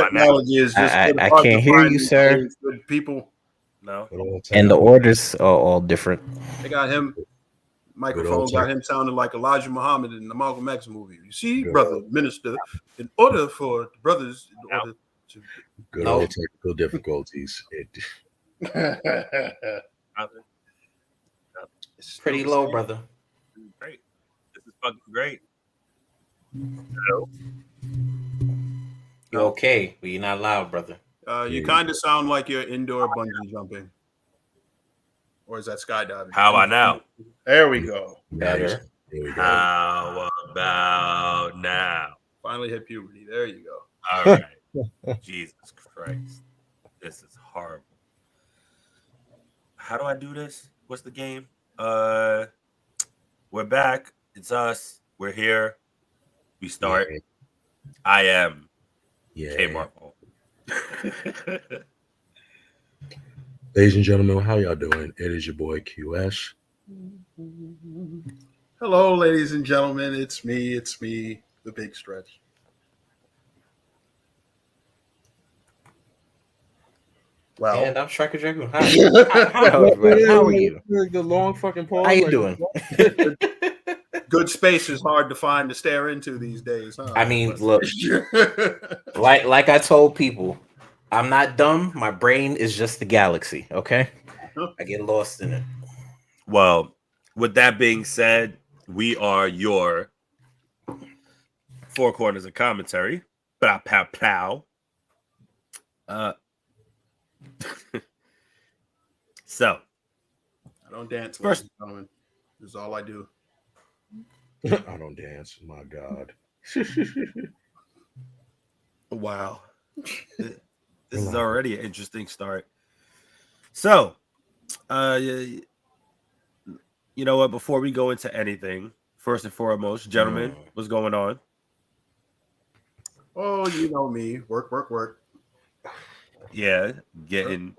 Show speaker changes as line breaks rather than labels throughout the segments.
technology is just
I
hard to
can't hear
find
you,
these
sir.
days. Good people. No,
And the orders are all different.
they got him. Microphone got him sounding like Elijah Muhammad in the Malcolm X movie. You see, brother minister, in order for the brothers, in order to
good old technical difficulties.
It's pretty low, brother.
Great. This is fucking great.
You're okay, but you're not loud, brother.
You kind of sound like you're indoor bungee jumping. Or is that skydiving?
How about now?
There we go.
Better.
There we go.
How about now?
Finally hit puberty. There you go.
All right. Jesus Christ. This is horrible. How do I do this? What's the game? We're back. It's us. We're here. We start.
Yeah.
I am
Yeah.
Marvel.
Ladies and gentlemen, how y'all doing? It is your boy QS.
Hello, ladies and gentlemen. It's me, the big stretch. Wow.
And I'm Striker Dragoon. Hi.
How are you?
The long fucking pause.
How you doing?
Good space is hard to find to stare into these days. Huh?
I mean, look, like I told people, I'm not dumb. My brain is just the galaxy. Okay, I get lost in it.
Well, with that being said, we are your Four Corners of Commentary. Pow, pow, pow. So,
I don't dance,
first,
ladies and gentlemen. This is all I do.
I don't dance. My God.
Wow. This is already an interesting start. So, you know what? Before we go into anything, first and foremost, gentlemen, what's going on?
Oh, you know me. Work.
Yeah, getting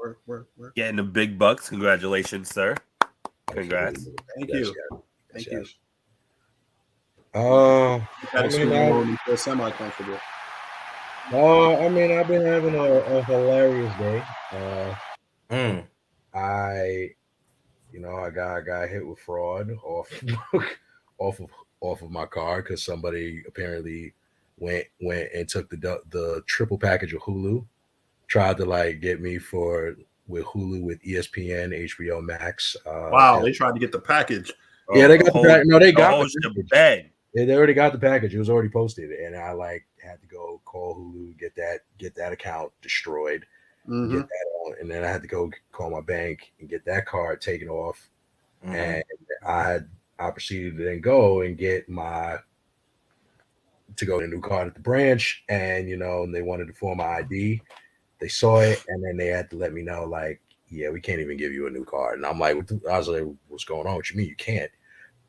the big bucks. Congratulations, sir. Congrats.
Thank you. Thank you. Semi-comfortable.
I mean, I've been having a hilarious day. I got hit with fraud off of my car because somebody apparently went and took the triple package of Hulu, tried to like get me with Hulu with ESPN, HBO Max.
Wow, they tried to get the package.
Yeah, they got the package. No, they got
the bag.
They already got the package. It was already posted, and I had to go call Hulu, get that account destroyed, get that on, and then I had to go call my bank and get that card taken off. And I proceeded to then go and get a new card at the branch, and and they wanted to form my ID. They saw it, and then they had to let me know, like, yeah, we can't even give you a new card. And I'm like, I was like, what's going on? What you mean you can't?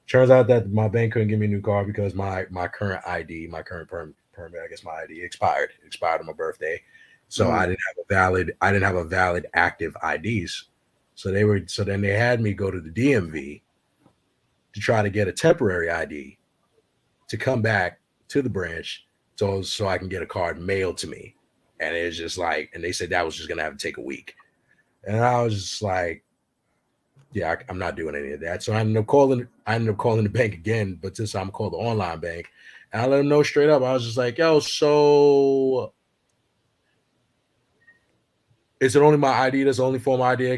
Turns out that my bank couldn't give me a new card because my current ID, my current permit, I guess my ID expired on my birthday. So I didn't have a valid active IDs. So then they had me go to the DMV to try to get a temporary ID to come back to the branch so I can get a card mailed to me. And it's just like, and they said that was just gonna have to take a week. And I was just like, yeah, I'm not doing any of that. So I ended up calling the bank again, but this time I'm called the online bank. And I let them know straight up. I was just like, yo, so is it only my ID? That's the only form of ID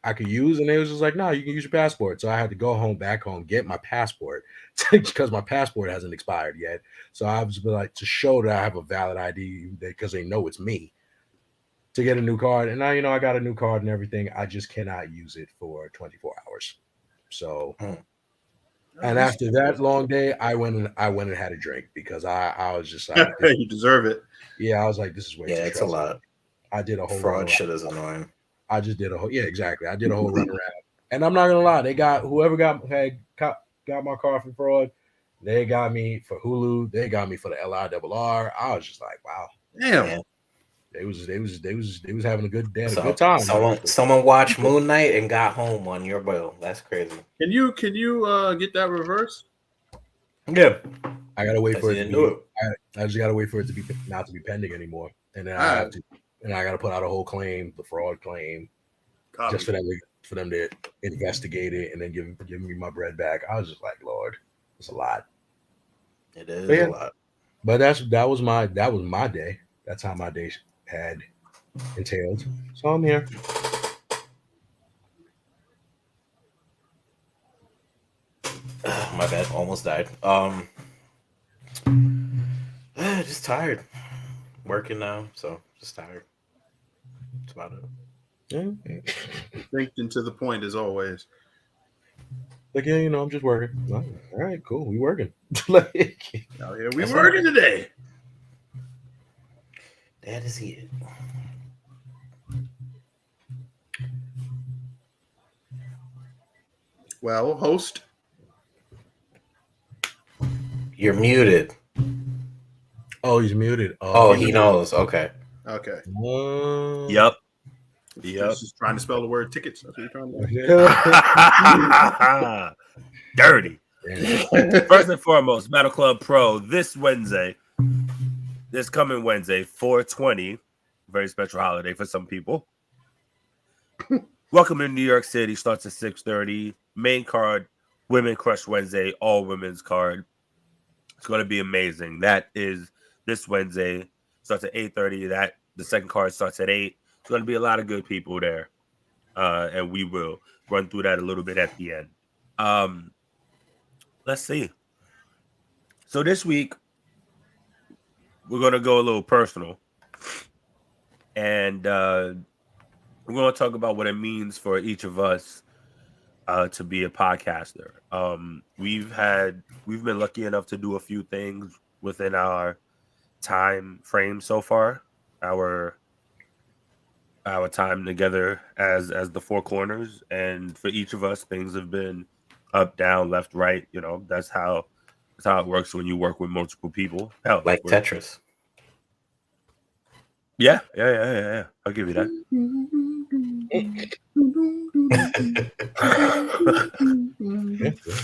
I could use? And they was just like, no, you can use your passport. So I had to go back home, get my passport because my passport hasn't expired yet. So I was like, to show that I have a valid ID because they know it's me, to get a new card. And now, I got a new card and everything. I just cannot use it for 24 hours. So, and after that long day, I went and had a drink because I was just like,
you deserve it.
Yeah, I was like, this is way too
it's a lot.
I did a whole
fraud shit is annoying.
I just did a whole exactly. I did a whole run around, and I'm not gonna lie. They got whoever got my car for fraud. They got me for Hulu. They got me for the LIRR. I was just like, wow,
damn.
They was having a good day, a good time.
Someone watched Moon Knight and got home on your bill. That's crazy.
Can you get that reversed?
Yeah,
I gotta wait for it to be. I just gotta wait for it to be not to be pending anymore. and then I got to put out a whole claim, the fraud claim, just for them to investigate it and then give me my bread back. I was just like, Lord, it's a lot.
It is a lot.
But that was my day. That's how my day had entailed. So I'm here.
My bad, almost died. Just tired. Working now, so just tired. That's about it.
Linked into the point as always.
Like, yeah, I'm just working. All right, cool. We working. Like,
out here, we working today.
That is it.
Well, host.
You're muted.
Oh, he's muted.
Oh, he knows. Okay.
Yep.
Just trying to spell the word tickets. That's what you're trying
to do. Dirty. First and foremost, Battle Club Pro this coming Wednesday, 4/20, very special holiday for some people. Welcome in New York City. Starts at 6:30. Main card, Women Crush Wednesday, all women's card. It's going to be amazing. That is this Wednesday. Starts at 8:30. The second card starts at 8. It's going to be a lot of good people there, and we will run through that a little bit at the end. Let's see. So this week, we're going to go a little personal, and we're going to talk about what it means for each of us to be a podcaster. We've been lucky enough to do a few things within our time frame so far. Our time together as the Four Corners, and for each of us, things have been up, down, left, right. That's how it works when you work with multiple people. Hell,
like Tetris.
Yeah. I'll give you that.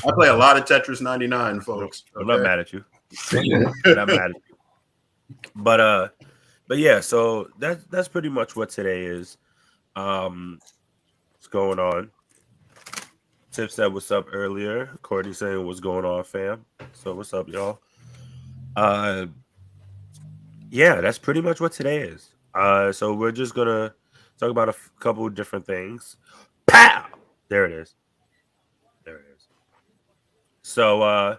I play a lot of Tetris 99, folks.
I'm not mad at you. Not mad at you. But yeah, so that's pretty much what today is. What's going on? Tip said what's up earlier. Courtney saying what's going on, fam. So what's up, y'all? Yeah, that's pretty much what today is. So we're just gonna talk about a couple of different things. Pow! There it is. So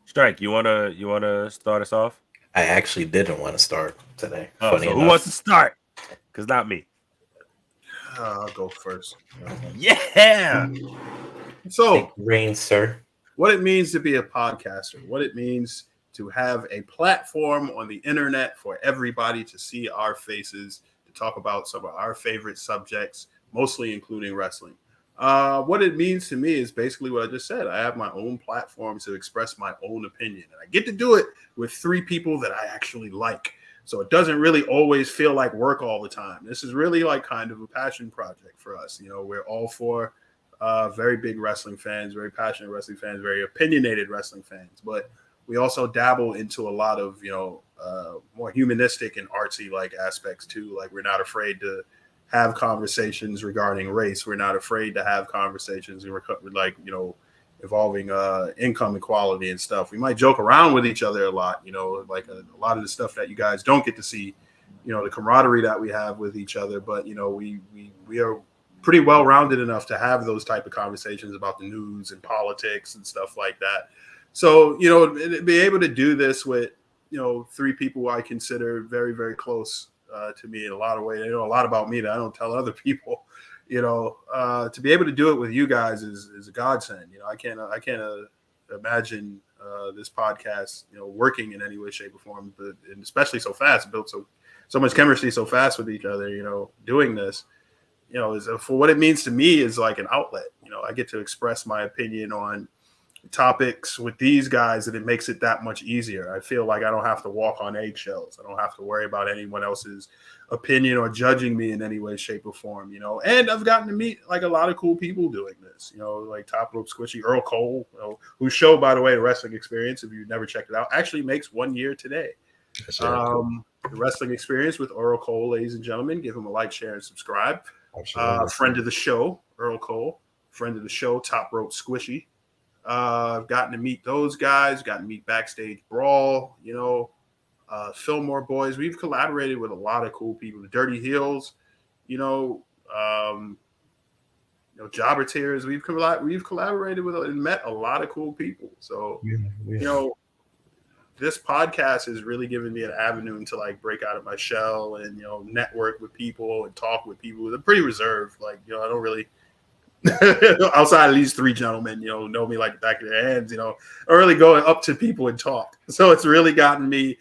Strike, you wanna start us off?
I actually didn't want to start today.
So who wants to start? Because not me.
I'll go first.
Yeah.
So,
rain, sir.
What it means to be a podcaster, what it means to have a platform on the internet for everybody to see our faces, to talk about some of our favorite subjects, mostly including wrestling. What it means to me is basically what I just said. I have my own platform to express my own opinion, and I get to do it with 3 people that I actually like. So it doesn't really always feel like work all the time. This is really like kind of a passion project for us. We're all 4 very big wrestling fans, very passionate wrestling fans, very opinionated wrestling fans, but we also dabble into a lot of, more humanistic and artsy like aspects too. Like, we're not afraid to have conversations regarding race. We're not afraid to have conversations involving income equality and stuff. We might joke around with each other a lot, like a lot of the stuff that you guys don't get to see, the camaraderie that we have with each other. But, we are pretty well-rounded enough to have those type of conversations about the news and politics and stuff like that. So, be able to do this with, 3 people I consider very, very close to me in a lot of ways. They know a lot about me that I don't tell other people. To be able to do it with you guys is a godsend. I can't imagine this podcast, working in any way, shape, or form, but and especially so fast, built so much chemistry so fast with each other. Doing this, is for what it means to me is like an outlet. I get to express my opinion on topics with these guys, and it makes it that much easier. I feel like I don't have to walk on eggshells. I don't have to worry about anyone else's opinion or judging me in any way, shape, or form, and I've gotten to meet like a lot of cool people doing this, like Top Rope Squishy, Earl Cole, whose show, by the way, The Wrestling Experience, if you've never checked it out, actually makes 1 year today. The Wrestling Experience with Earl Cole, ladies and gentlemen. Give him a like, share, and subscribe.
Absolutely.
Friend of the show, Earl Cole. Friend of the show, Top Rope Squishy. I've gotten to meet those guys, gotten to meet Backstage Brawl, Fillmore Boys. We've collaborated with a lot of cool people. The Dirty Heels, Jobber Tears. We've collaborated with and met a lot of cool people. So, this podcast has really given me an avenue to like break out of my shell and, network with people and talk with people. They're pretty reserved. Like, I don't really, outside of these three gentlemen, know me like the back of their hands, I don't really go up to people and talk. So it's really given me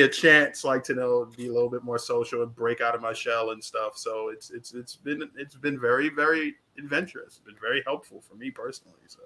a chance, like, to be a little bit more social and break out of my shell and stuff. So it's been very, very adventurous. It's been very helpful for me personally. So.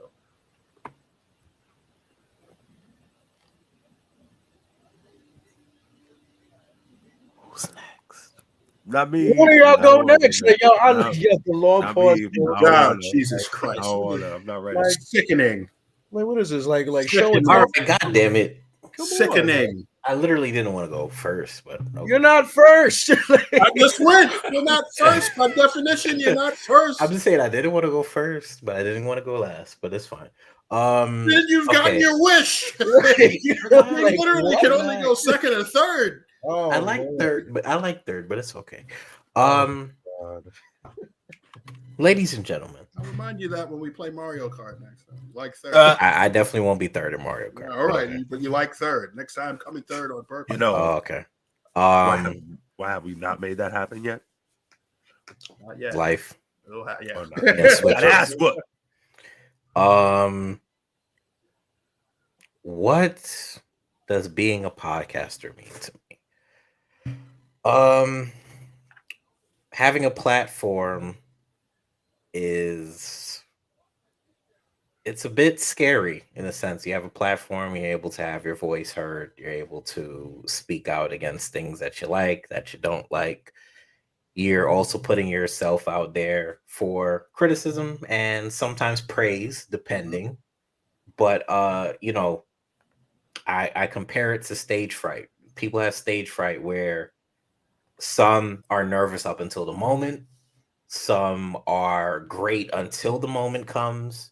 Who's next?
Not me.
Where y'all go next? I got the long pause.
God, Jesus Christ!
I'm not ready.
Sickening.
Like, what is this? Like showing.
All right, God damn it!
Sickening.
I literally didn't want to go first, but okay.
You're not first.
I just went. You're not first. By definition, you're not first.
I'm just saying I didn't want to go first, but I didn't want to go last. But it's fine.
Then you've gotten your wish. You literally can only go second or third.
Oh,
I like third, but it's okay. Ladies and gentlemen,
I'll remind you that when we play Mario Kart next time. Like third.
I definitely won't be third in Mario Kart.
Yeah, all right, okay. But you like third. Next time, coming third on purpose.
Okay.
Why have we not made that happen yet?
Not yet.
Life.
Yeah.
What does being a podcaster mean to me? Having a platform it's a bit scary in a sense. You have a platform, you're able to have your voice heard, you're able to speak out against things that you like, that you don't like. You're also putting yourself out there for criticism and sometimes praise, depending. But I compare it to stage fright. People have stage fright where some are nervous up until the moment, some are great until the moment comes,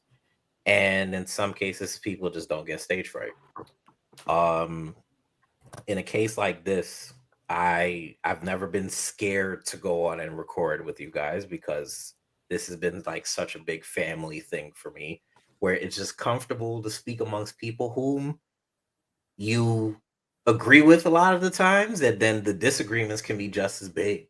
and in some cases, people just don't get stage fright. In a case like this, I've never been scared to go on and record with you guys because this has been like such a big family thing for me, where it's just comfortable to speak amongst people whom you agree with a lot of the times, and then the disagreements can be just as big.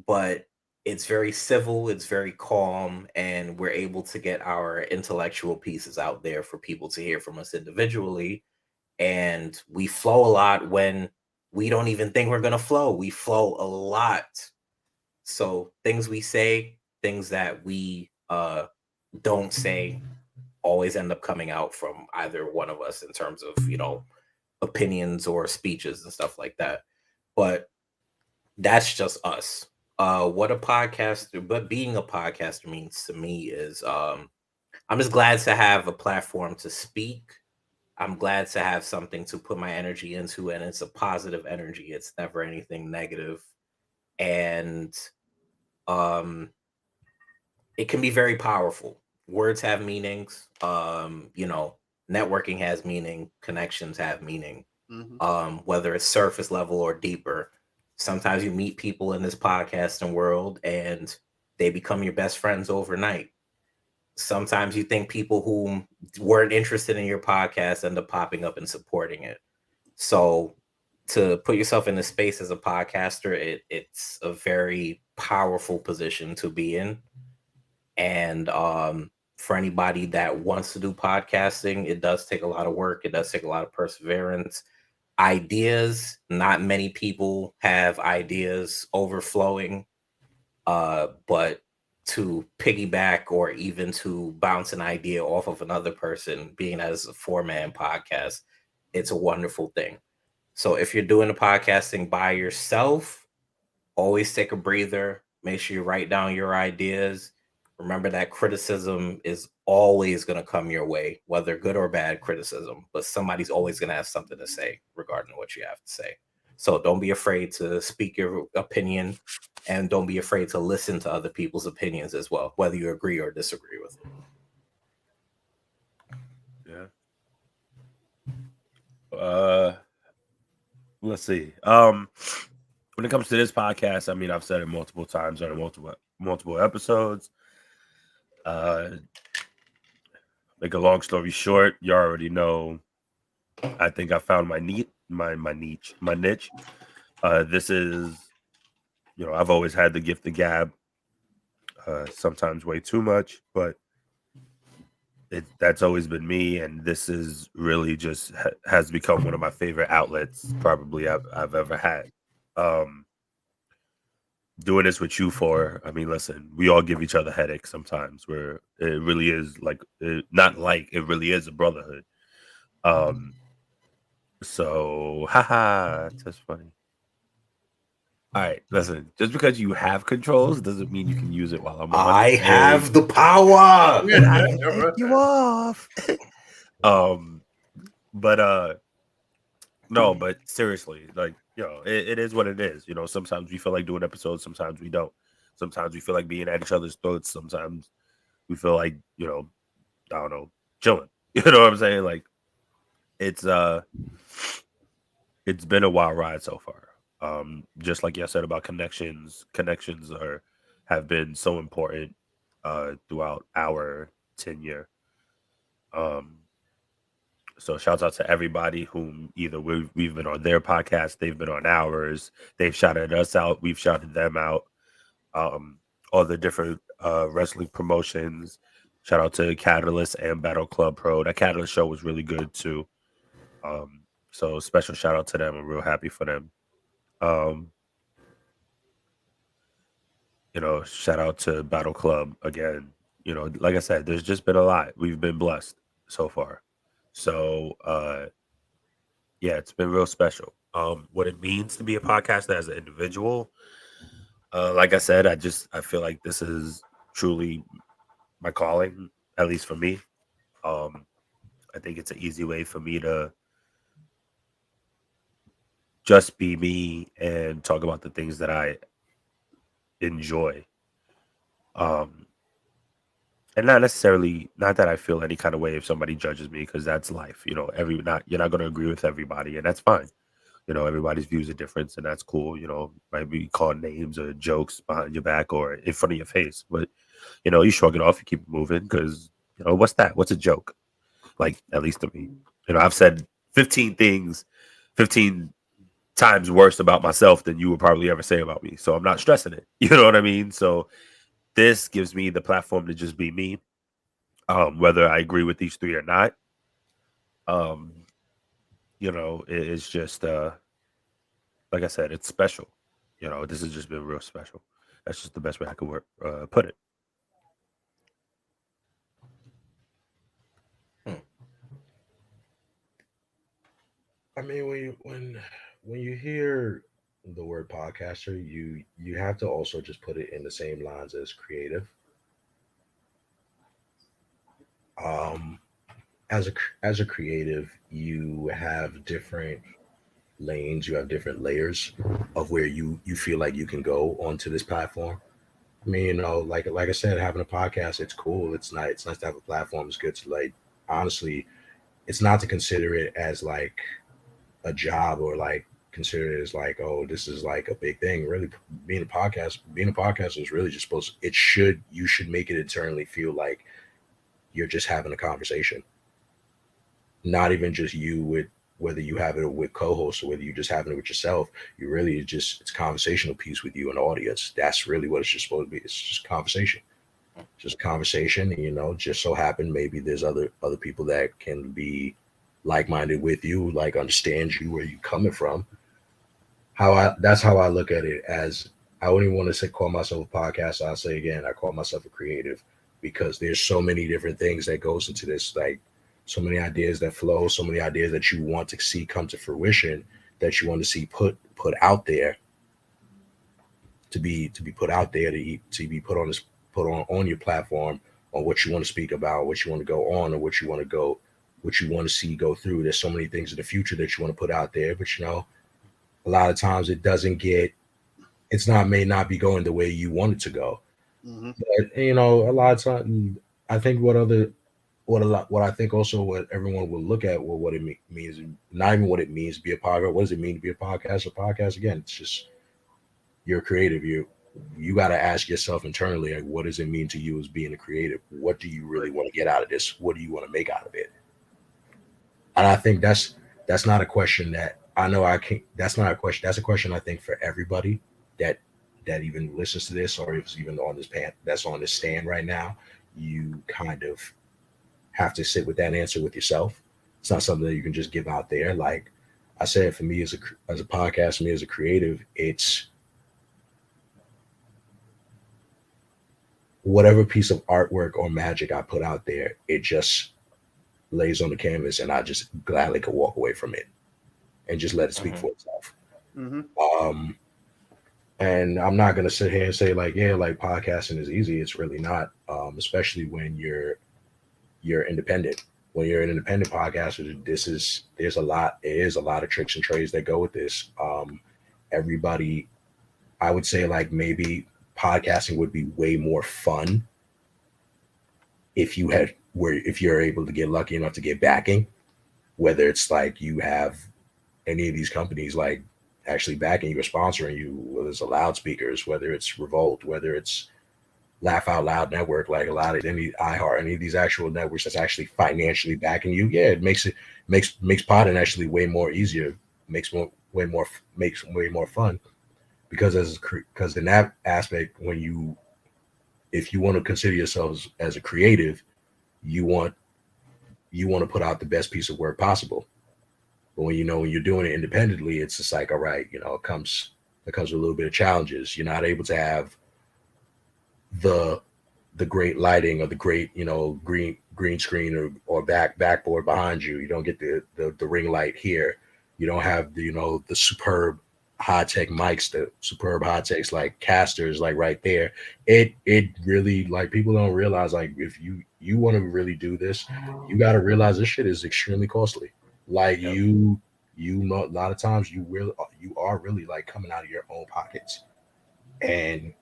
But it's very civil, it's very calm, and we're able to get our intellectual pieces out there for people to hear from us individually. And we flow a lot when we don't even think we're going to flow. We flow a lot. So things we say, things that we don't say, always end up coming out from either one of us in terms of, opinions or speeches and stuff like that. But that's just us. What a podcaster, but being a podcaster means to me is I'm just glad to have a platform to speak. I'm glad to have something to put my energy into, and it's a positive energy. It's never anything negative. And it can be very powerful. Words have meanings. Networking has meaning, connections have meaning. Mm-hmm. Whether it's surface level or deeper. Sometimes you meet people in this podcasting world and they become your best friends overnight. Sometimes you think people who weren't interested in your podcast end up popping up and supporting it. So to put yourself in this space as a podcaster, it's a very powerful position to be in. And for anybody that wants to do podcasting, it does take a lot of work. It does take a lot of perseverance. Ideas, not many people have ideas overflowing, but to piggyback or even to bounce an idea off of another person, being as a 4-man podcast, it's a wonderful thing. So if you're doing the podcasting by yourself, always take a breather. Make sure you write down your ideas. Remember that criticism is always going to come your way, whether good or bad criticism, but somebody's always going to have something to say regarding what you have to say. So don't be afraid to speak your opinion, and don't be afraid to listen to other people's opinions as well, whether you agree or disagree with it.
Yeah. Let's see. When it comes to this podcast, I mean, I've said it multiple times on multiple episodes. Make a long story short, you already know. I think I found my niche. This is, I've always had the gift of gab. Sometimes way too much, but that's always been me, and this is really just has become one of my favorite outlets probably I've ever had. Doing this with you I mean, listen, we all give each other headaches sometimes, where it really is it really is a brotherhood. So haha, that's funny. All right, listen, just because you have controls doesn't mean you can use it while I'm on.
I have the power.
Take you off. But no, but seriously, like, it is what it is. Sometimes we feel like doing episodes, sometimes we don't. Sometimes we feel like being at each other's throats. Sometimes we feel like, I don't know, chilling. You know what I'm saying? Like, it's been a wild ride so far. Just like I said about connections have been so important throughout our tenure. So shouts out to everybody whom either we've been on their podcast, they've been on ours, they've shouted us out, we've shouted them out. All the different wrestling promotions. Shout out to Catalyst and Battle Club Pro. That Catalyst show was really good too. So special shout out to them. I'm real happy for them. Shout out to Battle Club again. Like I said, there's just been a lot. We've been blessed so far. So yeah, it's been real special. What it means to be a podcaster as an individual, like I said, I feel like this is truly my calling, at least for me. I think it's an easy way for me to just be me and talk about the things that I enjoy. And not that I feel any kind of way if somebody judges me, because that's life. You're not going to agree with everybody, and that's fine. Everybody's views are different, and that's cool. Might be called names or jokes behind your back or in front of your face, but you shrug it off, you keep it moving, because what's that? What's a joke? Like, at least to me, I've said 15 things, 15 times worse about myself than you would probably ever say about me. So I'm not stressing it. You know what I mean? So this gives me the platform to just be me, whether I agree with these three or not. It's just like I said, it's special. This has just been real special. That's just the best way I could put it.
I mean, when you hear the word podcaster, you have to also just put it in the same lines as creative. As a creative, you have different lanes, you have different layers of where you feel like you can go onto this platform. I mean, like I said, having a podcast, it's cool. It's nice. It's nice to have a platform. It's good to, like, honestly, it's not to consider it as like a job or like consider it as like, oh, this is like a big thing. Really, being a podcaster is really just you should make it internally feel like you're just having a conversation. Not even just you, with whether you have it with co-hosts or whether you're just having it with yourself. You really it's a conversational piece with you and the audience. That's really what it's just supposed to be. It's just conversation. Just conversation. And, just so happen maybe there's other people that can be like-minded with you, like understand you, where you coming from. That's how I look at it. As I wouldn't even want to call myself a podcaster. I'll say again, I call myself a creative, because there's so many different things that goes into this, like so many ideas that flow, so many ideas that you want to see come to fruition, that you want to see put out there, to be put out there, to be put on your platform, on what you want to speak about, what you want to go on, or what you want to see go through. There's so many things in the future that you want to put out there, but a lot of times it doesn't get, may not be going the way you want it to go.
Mm-hmm.
But you know, a lot of times, I think what I think also what everyone will look at, well, what it means, not even what it means to be a podcast. What does it mean to be a podcast? A podcast, again, it's just you're creative. You got to ask yourself internally, like, what does it mean to you as being a creative? What do you really want to get out of this? What do you want to make out of it? And I think that's not a question that I know I can't. That's not a question. That's a question I think for everybody that even listens to this, or is even on this that's on this stand right now. You kind of have to sit with that answer with yourself. It's not something that you can just give out there. Like I said, for me as a podcast, for me as a creative, it's whatever piece of artwork or magic I put out there, it just lays on the canvas, and I just gladly could walk away from it and just let it speak for itself.
Mm-hmm.
And I'm not gonna sit here and say like, yeah, like podcasting is easy. It's really not, especially when you're independent. When you're an independent podcaster, it is a lot of tricks and trades that go with this. Everybody, I would say like maybe podcasting would be way more fun if you're able to get lucky enough to get backing, whether it's like you have any of these companies like actually backing you or sponsoring you, whether it's a loudspeakers, whether it's Revolt, whether it's Laugh Out Loud Network, like a lot of any iHeart, any of these actual networks that's actually financially backing you. Yeah, it makes podding actually way more easier, makes way more fun, because because in that aspect, if you want to consider yourselves as a creative, you want to put out the best piece of work possible. But when you're doing it independently, it's just like, all right, it comes with a little bit of challenges. You're not able to have the great lighting or the great green screen or backboard behind you. You don't get the ring light here. You don't have the superb high tech mics, the superb high techs like casters like right there. It really, like, people don't realize, like, if you want to really do this, you got to realize this shit is extremely costly. Like,
Yep.
you know, a lot of times you are really like coming out of your own pockets. And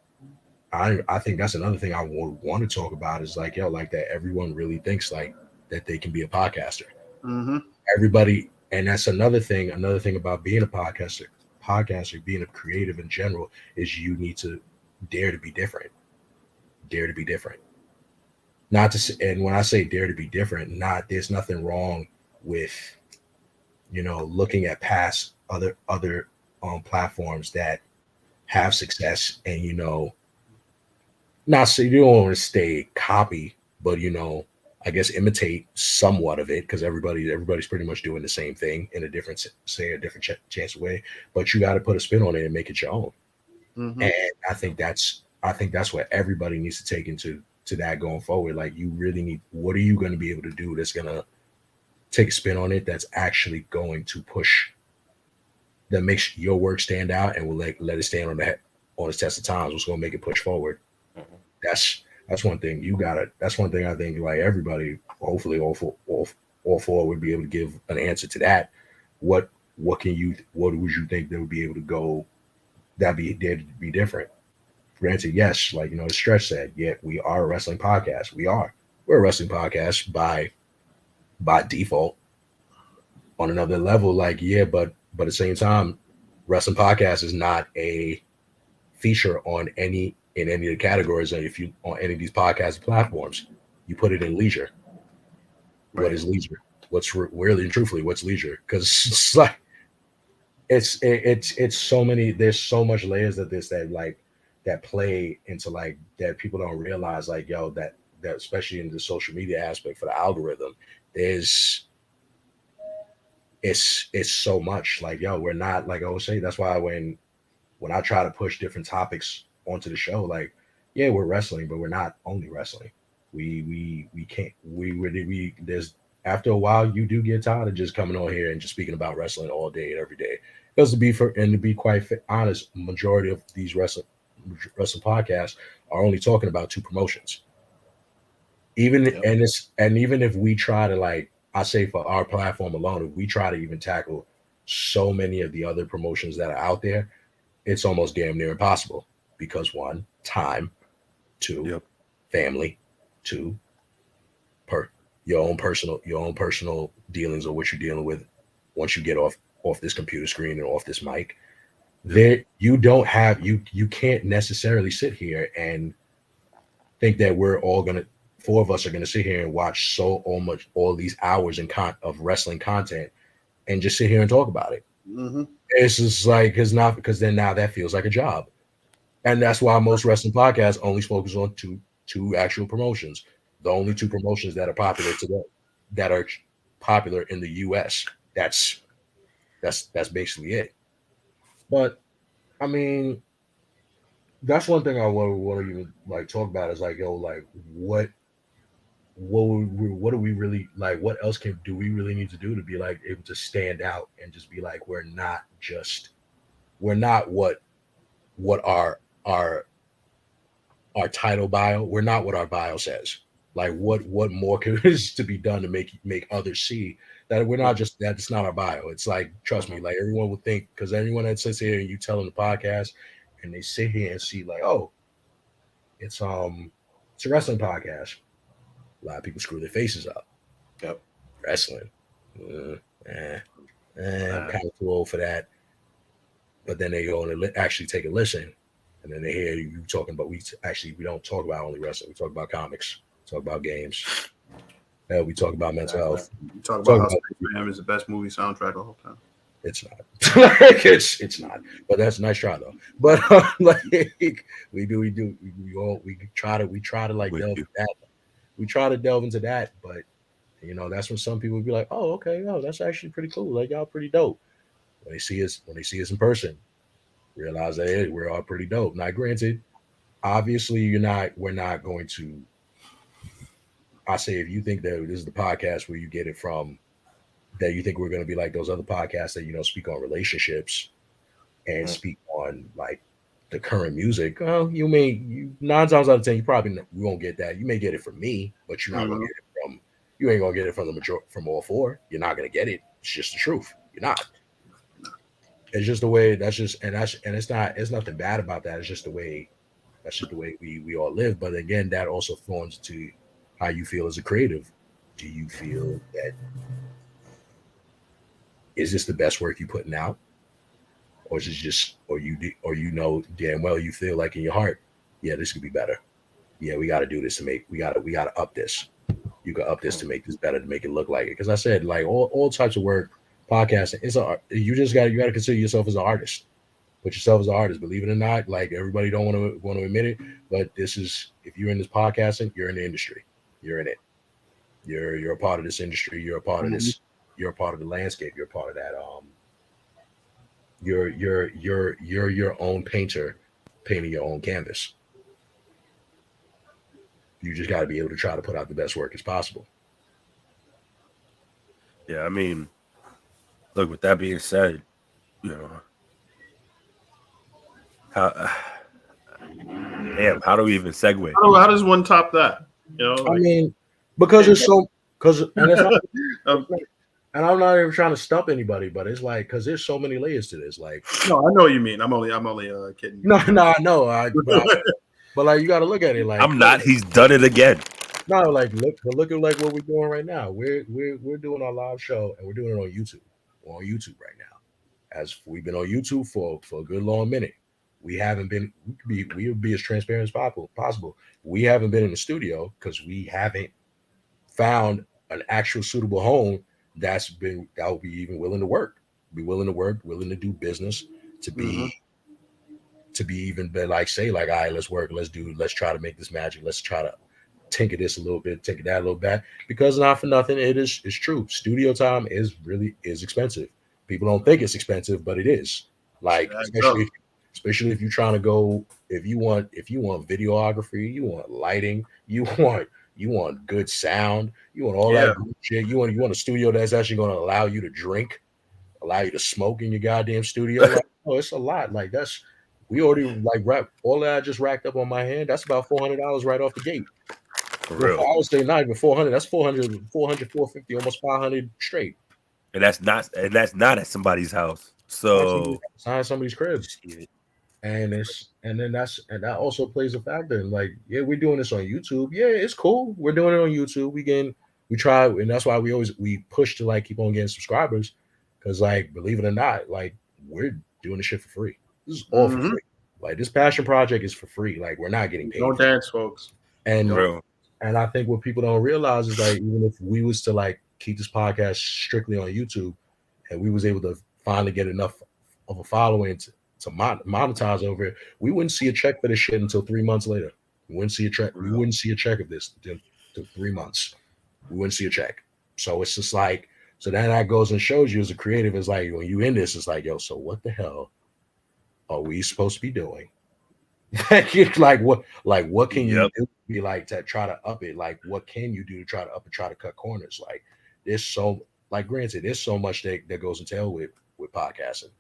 I think that's another thing I would want to talk about is like, like that everyone really thinks like that they can be a podcaster.
Mm-hmm.
Everybody, and that's another thing about being a podcaster, being a creative in general, is you need to dare to be different. Not to say, and when I say dare to be different, there's nothing wrong with looking at past other platforms that have success, and not so you don't want to stay copy, but I guess imitate somewhat of it, because everybody's pretty much doing the same thing in a different chance way, but you got to put a spin on it and make it your own.
Mm-hmm.
And I think that's what everybody needs to take into that going forward. Like, you really need, what are you going to be able to do that's going to take a spin on it, that's actually going to push, that makes your work stand out and will let it stand on its test of times, what's going to make it push forward.
Mhm.
That's one thing that's one thing I think, like, everybody, hopefully all four would be able to give an answer to that. What would you think they would be able to go that'd be different? Granted, yes, like, as Stretch said, yeah, we are a wrestling podcast. We're a wrestling podcast by default. On another level, like, yeah, but at the same time, wrestling podcast is not a feature in any of the categories. And if you on any of these podcast platforms, you put it in leisure.
Right.
What is leisure? What's really and truthfully, what's leisure? Because it's like it's so many. There's so much layers of this that play into, like, that people don't realize. Like, yo, that especially in the social media aspect for the algorithm, it's so much. Like, yo, we're not, like I always say, that's why when I try to push different topics onto the show, like, yeah, we're wrestling, but we're not only wrestling. We can't, there's, after a while, you do get tired of just coming on here and just speaking about wrestling all day and every day. Because to be quite honest, majority of these wrestling podcasts are only talking about two promotions. Even and even if we try to, like, I say for our platform alone, if we try to even tackle so many of the other promotions that are out there, it's almost damn near impossible because one, time, two, family, two, your own personal dealings or what you're dealing with once you get off this computer screen and off this mic. There, you can't necessarily sit here and think that four of us are gonna sit here and watch all these hours of wrestling content and just sit here and talk about it.
Mm-hmm.
It's just like because then now that feels like a job, and that's why most wrestling podcasts only focus on two actual promotions. The only two promotions that are popular today, that are popular in the U.S. That's basically it. But I mean, that's one thing I want to even like talk about is like, yo, like what do we really like? What else do we really need to do to be like able to stand out and just be like we're not what our title bio, we're not what our bio says. Like what more is to be done to make others see that we're not just that it's not our bio. It's like, trust me, like everyone would think, because anyone that sits here and you tell them the podcast and they sit here and see like, oh, it's a wrestling podcast. A lot of people screw their faces up.
Yep.
Wrestling. I'm kind of too old for that. But then they go and actually take a listen. And then they hear you talking about, we don't talk about only wrestling. We talk about comics, talk about games. We talk about mental health.
We talk about how Space Jam is the best movie soundtrack of the whole time.
It's not. it's not. But that's a nice try though. But like we try to like delve into that. We try to delve into that, but you know, that's when some people would be like, oh, okay, that's actually pretty cool. Like y'all pretty dope. When they see us in person, realize that hey, we're all pretty dope. Now, granted, obviously we're not going to. I say if you think that this is the podcast where you get it from, that you think we're going to be like those other podcasts that speak on relationships and speak on like the current music. Well, 9 times out of 10 you probably won't get that. You may get it from me, but you're not going to get it from. You ain't gonna get it from from all four. You're not gonna get it. It's just the truth. You're not. It's just the way. It's nothing bad about that. It's just the way. That's just the way we all live. But again, that also forms to how you feel as a creative. Do you feel that is this the best work you're putting out, or is it just, or you know damn well you feel like in your heart, yeah, this could be better. Yeah, we got to do this we got to up this. You can up this to make this better, to make it look like it. Because I said, like all types of work, podcasting, it's you got to consider yourself as an artist. Put yourself as an artist. Believe it or not, like everybody don't want to admit it, but this is, if you're in this podcasting, you're in the industry. You're in it. You're a part of this industry. You're a part of this. You're a part of the landscape. You're a part of that. You're your own painter, painting your own canvas. You just got to be able to try to put out the best work as possible.
Yeah, I mean, look, with that being said, how do we even segue?
How does one top that?
I mean, because and I'm not even trying to stump anybody, but it's like, because there's so many layers to this. Like,
no, I know what you mean. I'm only kidding.
No, I know. But like, you got to look at it like,
I'm not. He's done it again.
No, like look at like what we're doing right now. We're doing our live show and we're doing it on YouTube. We're on YouTube right now. As we've been on YouTube for a good long minute. We haven't been. We would be as transparent as possible. We haven't been in the studio because we haven't found an actual suitable home that will be even willing to work, willing to do business, to be even like say like, all right, let's work, let's try to make this magic, let's try to tinker this a little bit, tinker that a little bit, because not for nothing, it's true. Studio time is expensive. People don't think it's expensive, but it is. Like especially if you're trying to go, if you want videography, you want lighting, you want good sound, you want all that good shit. You want a studio that's actually going to allow you to drink, allow you to smoke in your goddamn studio. Like, it's a lot. Like we already like all that I just racked up on my hand. That's about $400 right off the gate.
For real.
I would say not even 400. That's 400, 450, almost 500 straight.
and that's not at somebody's house. So
Sign somebody's crib.
shit.
And that also plays a factor. And like, yeah, we're doing this on YouTube. Yeah, it's cool. We're doing it on YouTube. We try, and that's why we push to like keep on getting subscribers. Cause like, believe it or not, like we're doing this shit for free. This is all for free. Like this passion project is for free. Like we're not getting paid.
Don't dance, folks.
And
Bro.
and I think what people don't realize is like even if we was to like keep this podcast strictly on YouTube, and we was able to finally get enough of a following to monetize over it, we wouldn't see a check for this shit until 3 months later. We wouldn't see a check. We wouldn't see a check of this until 3 months. We wouldn't see a check. So it's just like, so then that goes and shows you as a creative, is like when you in this, it's like, yo, so what the hell are we supposed to be doing? like what can you do? Be like to try to up it. Like what can you do to try to up and try to cut corners? Like there's so like granted, there's so much that goes entail with podcasting.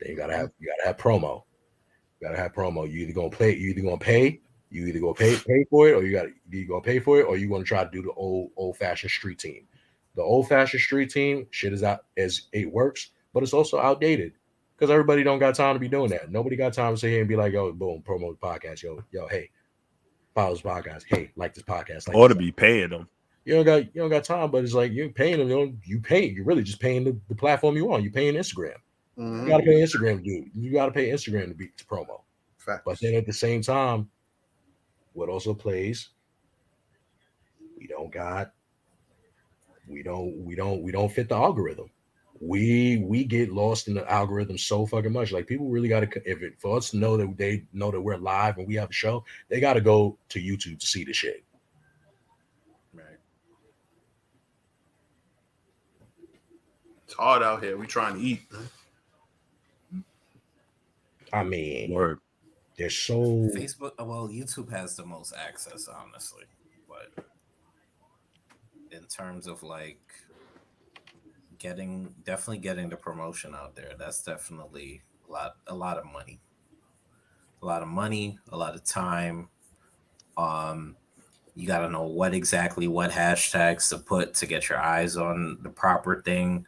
Then you gotta have promo. You gotta have promo. You either gonna pay for it, or you gonna pay for it, or you gonna try to do the old fashioned street team. The old fashioned street team shit is out as it works, but it's also outdated because everybody don't got time to be doing that. Nobody got time to sit here and be like, yo, boom, promo the podcast, yo, hey, follow this podcast, hey, like this podcast, like
Ought to be paying them.
You don't got time, but it's like you're paying them. You're really just paying the platform you want. You're paying Instagram. You gotta pay Instagram, dude. You gotta pay Instagram to promo.
Facts.
But then at the same time, what also plays, we don't fit the algorithm. We get lost in the algorithm so fucking much. Like people really gotta, for us to know that they know that we're live and we have a show, they gotta go to YouTube to see the shit.
It's hard out here. We trying to eat.
I mean,
Word.
They're so
Facebook. Well, YouTube has the most access, honestly, but in terms of like definitely getting the promotion out there, that's definitely a lot of money, a lot of time. You got to know what hashtags to put to get your eyes on the proper thing.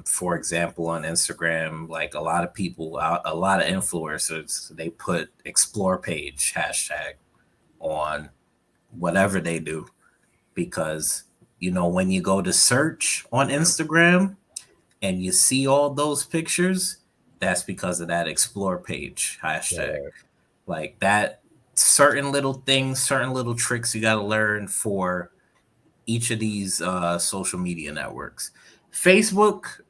For example, on Instagram, like a lot of influencers, they put explore page hashtag on whatever they do, because when you go to search on Instagram and you see all those pictures, that's because of that explore page hashtag. Yeah. Like that, certain little things, certain little tricks you got to learn for each of these social media networks. Facebook,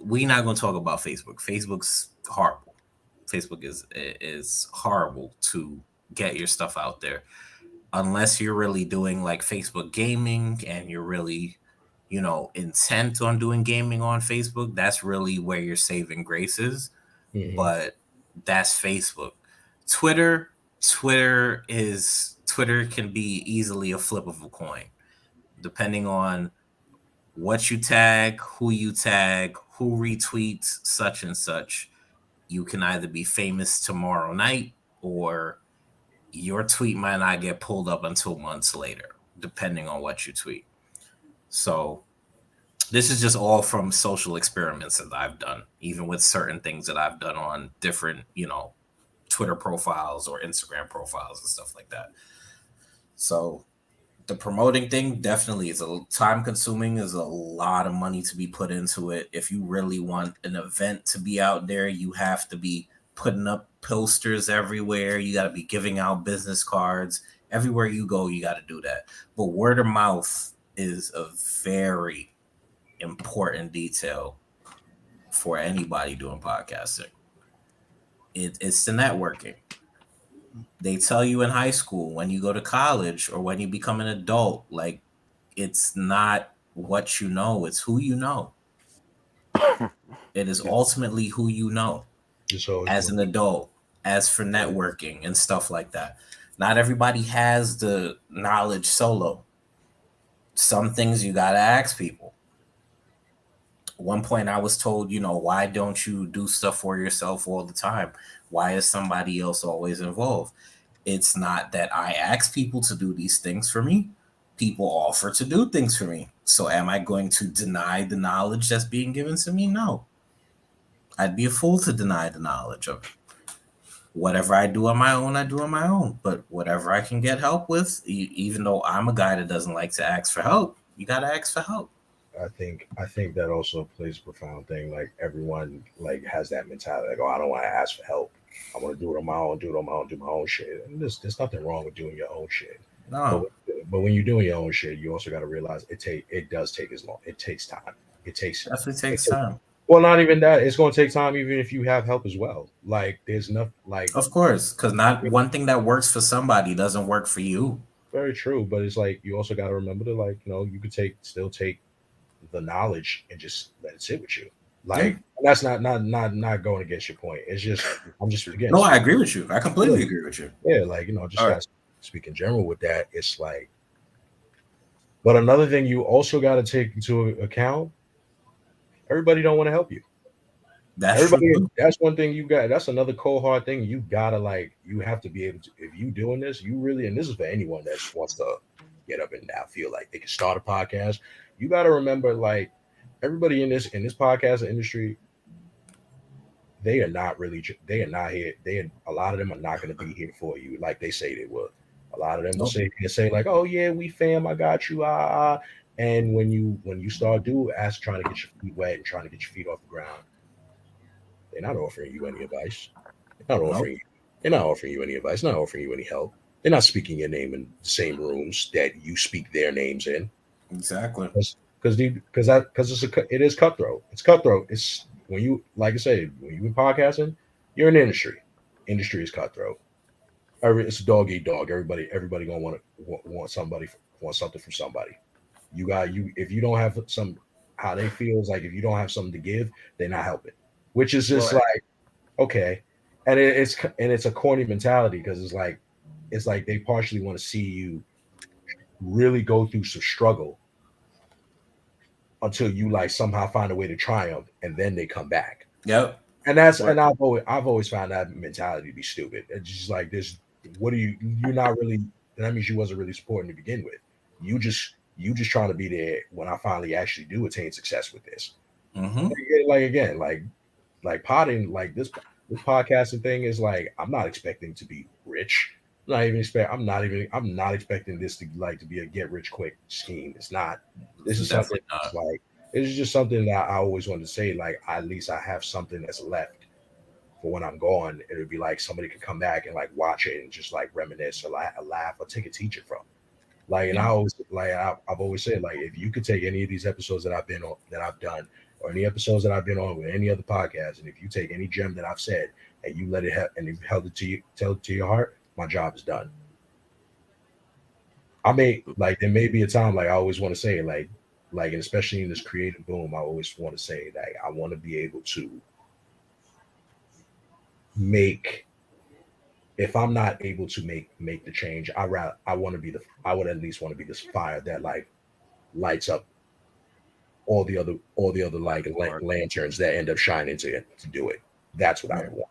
we're not going to talk about Facebook. Facebook's horrible. Facebook is horrible to get your stuff out there, unless you're really doing like Facebook gaming and you're really, intent on doing gaming on Facebook. That's really where your saving grace is. Mm-hmm. But that's Facebook. Twitter can be easily a flip of a coin, depending on what you tag, who retweets such and such. You can either be famous tomorrow night, or your tweet might not get pulled up until months later, depending on what you tweet. So this is just all from social experiments that I've done, even with certain things that I've done on different, Twitter profiles or Instagram profiles and stuff like that. So the promoting thing definitely is time consuming. Is a lot of money to be put into it. If you really want an event to be out there, you have to be putting up posters everywhere. You got to be giving out business cards everywhere you go. You got to do that. But word of mouth is a very important detail for anybody doing podcasting. It's the networking. They tell you in high school, when you go to college, or when you become an adult, like, it's not what you know, it's who you know. It is ultimately who you know as an adult, as for networking and stuff like that. Not everybody has the knowledge solo. Some things you got to ask people. At one point I was told, why don't you do stuff for yourself all the time? Why is somebody else always involved? It's not that I ask people to do these things for me. people offer to do things for me. So am I going to deny the knowledge that's being given to me? No. I'd be a fool to deny the knowledge of it. Whatever I do on my own, I do on my own. But whatever I can get help with, even though I'm a guy that doesn't like to ask for help, you got to ask for help.
I think that also plays a profound thing. Like everyone like has that mentality, like, oh, I don't want to ask for help. I want to do it on my own, do it on my own, do my own shit. And there's nothing wrong with doing your own shit. But
No,
but when you're doing your own shit, you also got to realize it does take as long. It takes time. It takes
definitely
it
takes
takes
time.
well, not even that. It's going to take time, even if you have help as well. Like there's nothing like
Of course, because not one thing that works for somebody doesn't work for you.
very true. But it's like you also got to remember to like you could still take the knowledge and just let it sit with you.
Yeah.
Like that's not going against your point. It's just I'm just again
No, I agree with you. I completely
yeah,
agree with you.
yeah, like just
All
got to speak in general with that. It's like, but another thing you also got to take into account. Everybody don't want to help you.
That's true
Everybody,
too.
that's one thing you got. That's another cold hard thing. You gotta you have to be able to. If you doing this, you really, and this is for anyone that wants to get up and now feel like they can start a podcast. You got to remember, like everybody in this podcast industry, they are not really. They are not here. A lot of them are not going to be here for you like they say they will. A lot of them will
Nope.
say like, "Oh yeah, we fam, I got you." And when you start trying to get your feet wet and trying to get your feet off the ground, they're not offering you any advice. They're not
Nope.
offering you. They're not offering you any advice. Not offering you any help. They're not speaking your name in the same rooms that you speak their names in.
Exactly.
Because it is cutthroat. It's cutthroat. It's when you like I said when you in podcasting, you're in the industry. Industry is cutthroat. It's a dog eat dog. Everybody gonna want something from somebody. You if you don't have some how they feel is like if you don't have something to give, they're not helping. Which is just
Well,
like okay, and it's a corny mentality because it's like they partially want to see you really go through some struggle until you like somehow find a way to triumph and then they come back.
yep.
And that's
Right.
and I've always found that mentality to be stupid. It's just like this. What are you're not really. That means you wasn't really supporting to begin with. You just trying to be there when I finally actually do attain success with this.
Mm-hmm.
Like again, like potting, like this podcasting thing is like I'm not expecting to be rich. I'm not expecting this to be a get rich quick scheme. It's not. This is something
Definitely
that's
not.
like this is just something that I always wanted to say. Like at least I have something that's left for when I'm gone. It would be like somebody could come back and like watch it and just like reminisce or like laugh or take a teacher from. Like, and I always like I've always said like if you could take any of these episodes that I've been on that I've done or any episodes that I've been on with any other podcast, and if you take any gem that I've said and you let it and you've held it to you, tell it to your heart, my job is done. I may like there may be a time like I always want to say like and especially in this creative boom, I always want to say that I want to be able to make if I'm not able to make the change, I would at least want to be this fire that like lights up all the other like lanterns that end up shining to do it. That's what I
Right.
would want.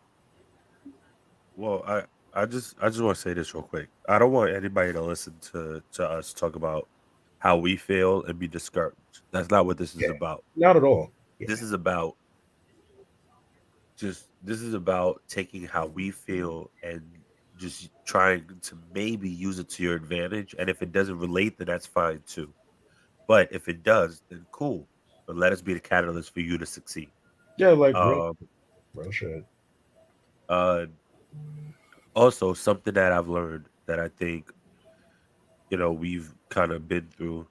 Well, I just want to say this real quick. I don't want anybody to listen to us talk about how we feel and be discouraged. That's not what this is
Yeah,
about.
not at all. Yeah,
This is about this is about taking how we feel and just trying to maybe use it to your advantage. And if it doesn't relate, then that's fine too. But if it does, then cool. But let us be the catalyst for you to succeed.
yeah, like
Um,
real shit.
uh, Also, something that I've learned that I think we've kind of been through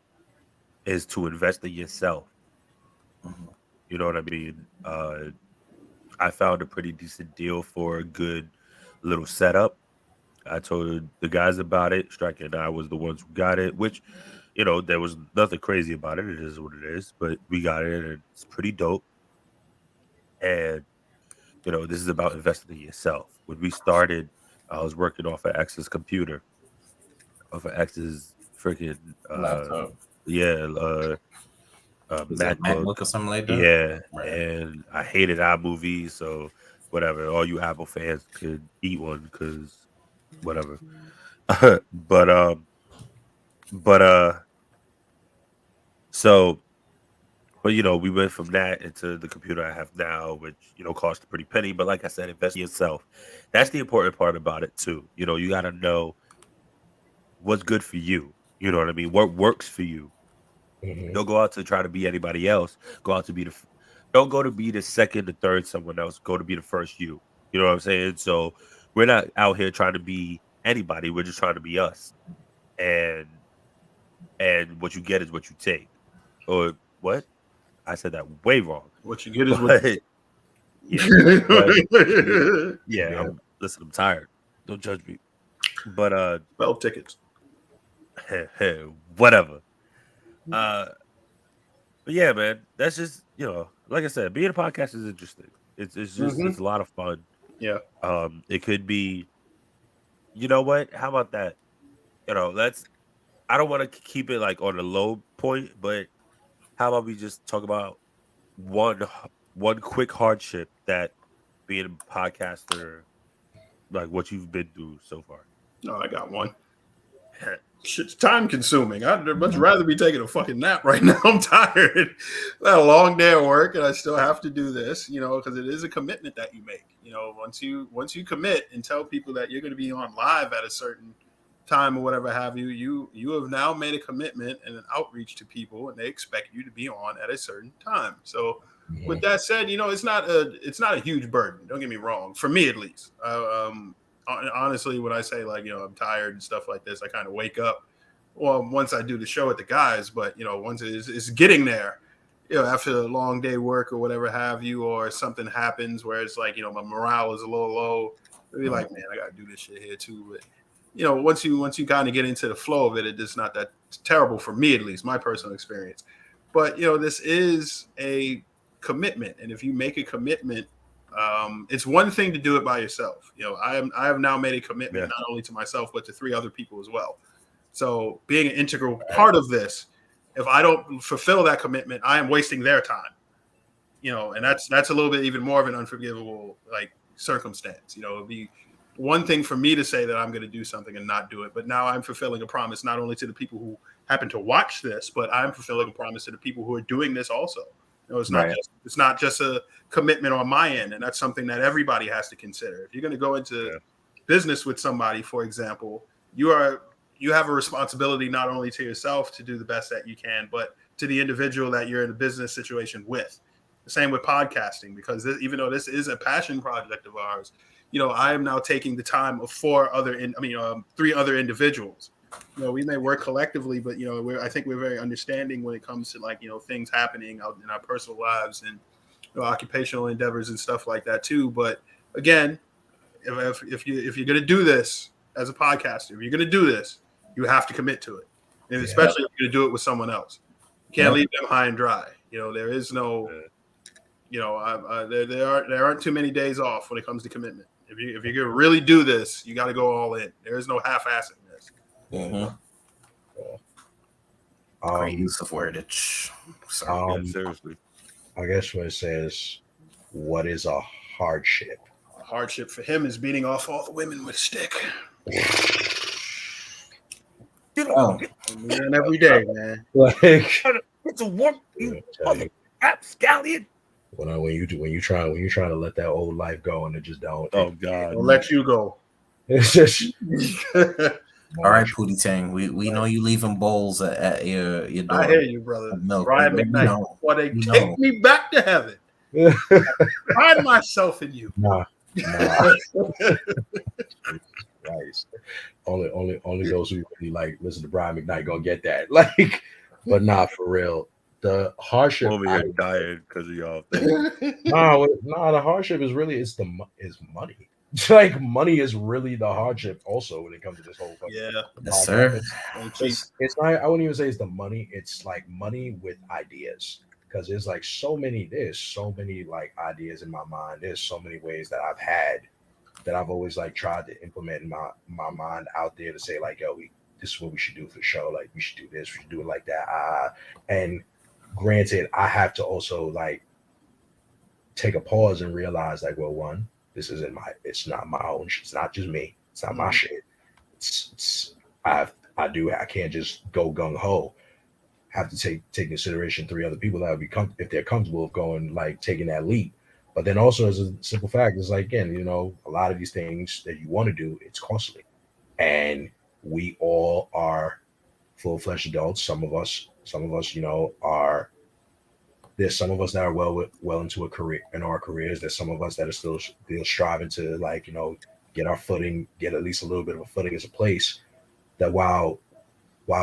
is to invest in yourself.
Mhm.
You know what I mean? I found a pretty decent deal for a good little setup. I told the guys about it. Striker and I was the ones who got it, which, there was nothing crazy about it. It is what it is, but we got it and it's pretty dope. And, this is about investing in yourself. When we started, I was working off an X's computer, off an X's freaking,
Laptop.
yeah,
Is it a
MacBook.
MacBook or something like that?
Yeah.
Right.
And I hated iMovie. So, whatever. All you Apple fans could eat one because whatever. but, but So, but we went from that into the computer I have now, which cost a pretty penny. But like I said, invest in yourself. That's the important part about it too. You got to know what's good for you. You know what I mean? What works for you. Don't go out to try to be anybody else. Go out to be don't go to be the second, the third someone else. Go to be the first you. You know what I'm saying? So we're not out here trying to be anybody. We're just trying to be us. And what you get is what you take. Or what? I said that way wrong.
What you get is what.
Yeah. Listen, I'm tired. Don't judge me. But
Spell tickets.
Whatever. But yeah, man, that's just like I said, being a podcast is interesting. It's just it's a lot of fun.
Yeah.
It could be. You know what? How about that? I don't want to keep it like on a low point, but how about we just talk about one quick hardship that being a podcaster, like what you've been through so far.
No, I got one. Shit's time consuming. I'd much rather be taking a fucking nap right now. I'm tired. I had a long day at work, and I still have to do this. Because it is a commitment that you make. Once you commit and tell people that you're going to be on live at a certain time or whatever have you, you have now made a commitment and an outreach to people, and they expect you to be on at a certain time. So, with that said, it's not a huge burden. Don't get me wrong. For me, at least. Honestly, when I say I'm tired and stuff like this, I kind of wake up. Well, once I do the show with the guys, but once it's getting there, after a long day work or whatever have you, or something happens where it's like my morale is a little low, I'll be like, man, I gotta do this shit here too. But once you kind of get into the flow of it, it's not that terrible for me, at least my personal experience. But this is a commitment, and if you make a commitment. It's one thing to do it by yourself. I have now made a commitment not only to myself but to 3 other people as well. So being an integral part of this, if I don't fulfill that commitment, I am wasting their time. And that's a little bit even more of an unforgivable circumstance. It'd be one thing for me to say that I'm going to do something and not do it, but now I'm fulfilling a promise not only to the people who happen to watch this, but I'm fulfilling a promise to the people who are doing this also. It's not just a commitment on my end, and that's something that everybody has to consider. If you're going to go into business with somebody, for example, you have a responsibility not only to yourself to do the best that you can, but to the individual that you're in a business situation with. The same with podcasting, because even though this is a passion project of ours, I am now taking the time of 3 other individuals. We may work collectively, but I think we're very understanding when it comes to things happening out in our personal lives and occupational endeavors and stuff like that too. But again, if you're going to do this as a podcaster, if you're going to do this, you have to commit to it, and especially if you're going to do it with someone else. You can't leave them high and dry. There is no, there aren't too many days off when it comes to commitment. If you're going to really do this, you got to go all in. There is no half-assing this.
Great use of wordage.
Seriously.
I guess what it says, what is a hardship?
A hardship for him is beating off all the women with a stick. Every day, man.
It's a work, you rapscallion.
When you trying to let that old life go and it just don't.
Oh God,
don't let you go.
It's just.
All right, Pootie Tang. We know you leaving bowls at your door.
I hear you, brother.
Milk.
Brian McKnight. Why they take me back to heaven? Find myself in you.
Nah. Nice. Only those who really listen to Brian McKnight gonna get that. But not for real. The hardship.
Over here dying because of y'all.
The hardship is really is money. Money is really the hardship also when it comes to this whole fucking
yes, sir.
It's not, I wouldn't even say it's the money, it's money with ideas, because there's so many ideas in my mind. There's so many ways that I've had that I've always tried to implement in my mind out there to say this is what we should do for the show, we should do this, we should do it like that, and granted I have to also take a pause and realize one, this isn't it's not my own. It's not just me. It's not my shit. I can't just go gung ho. have to take consideration 3 other people that would be if they're comfortable of going like taking that leap. But then also as a simple fact, it's like again, a lot of these things that you want to do, it's costly, and we all are full-fledged adults. Some of us, are there's some of us that are well into a career in our careers. There's some of us that are still striving to like get our footing, get at least a little bit of a footing as a place. That while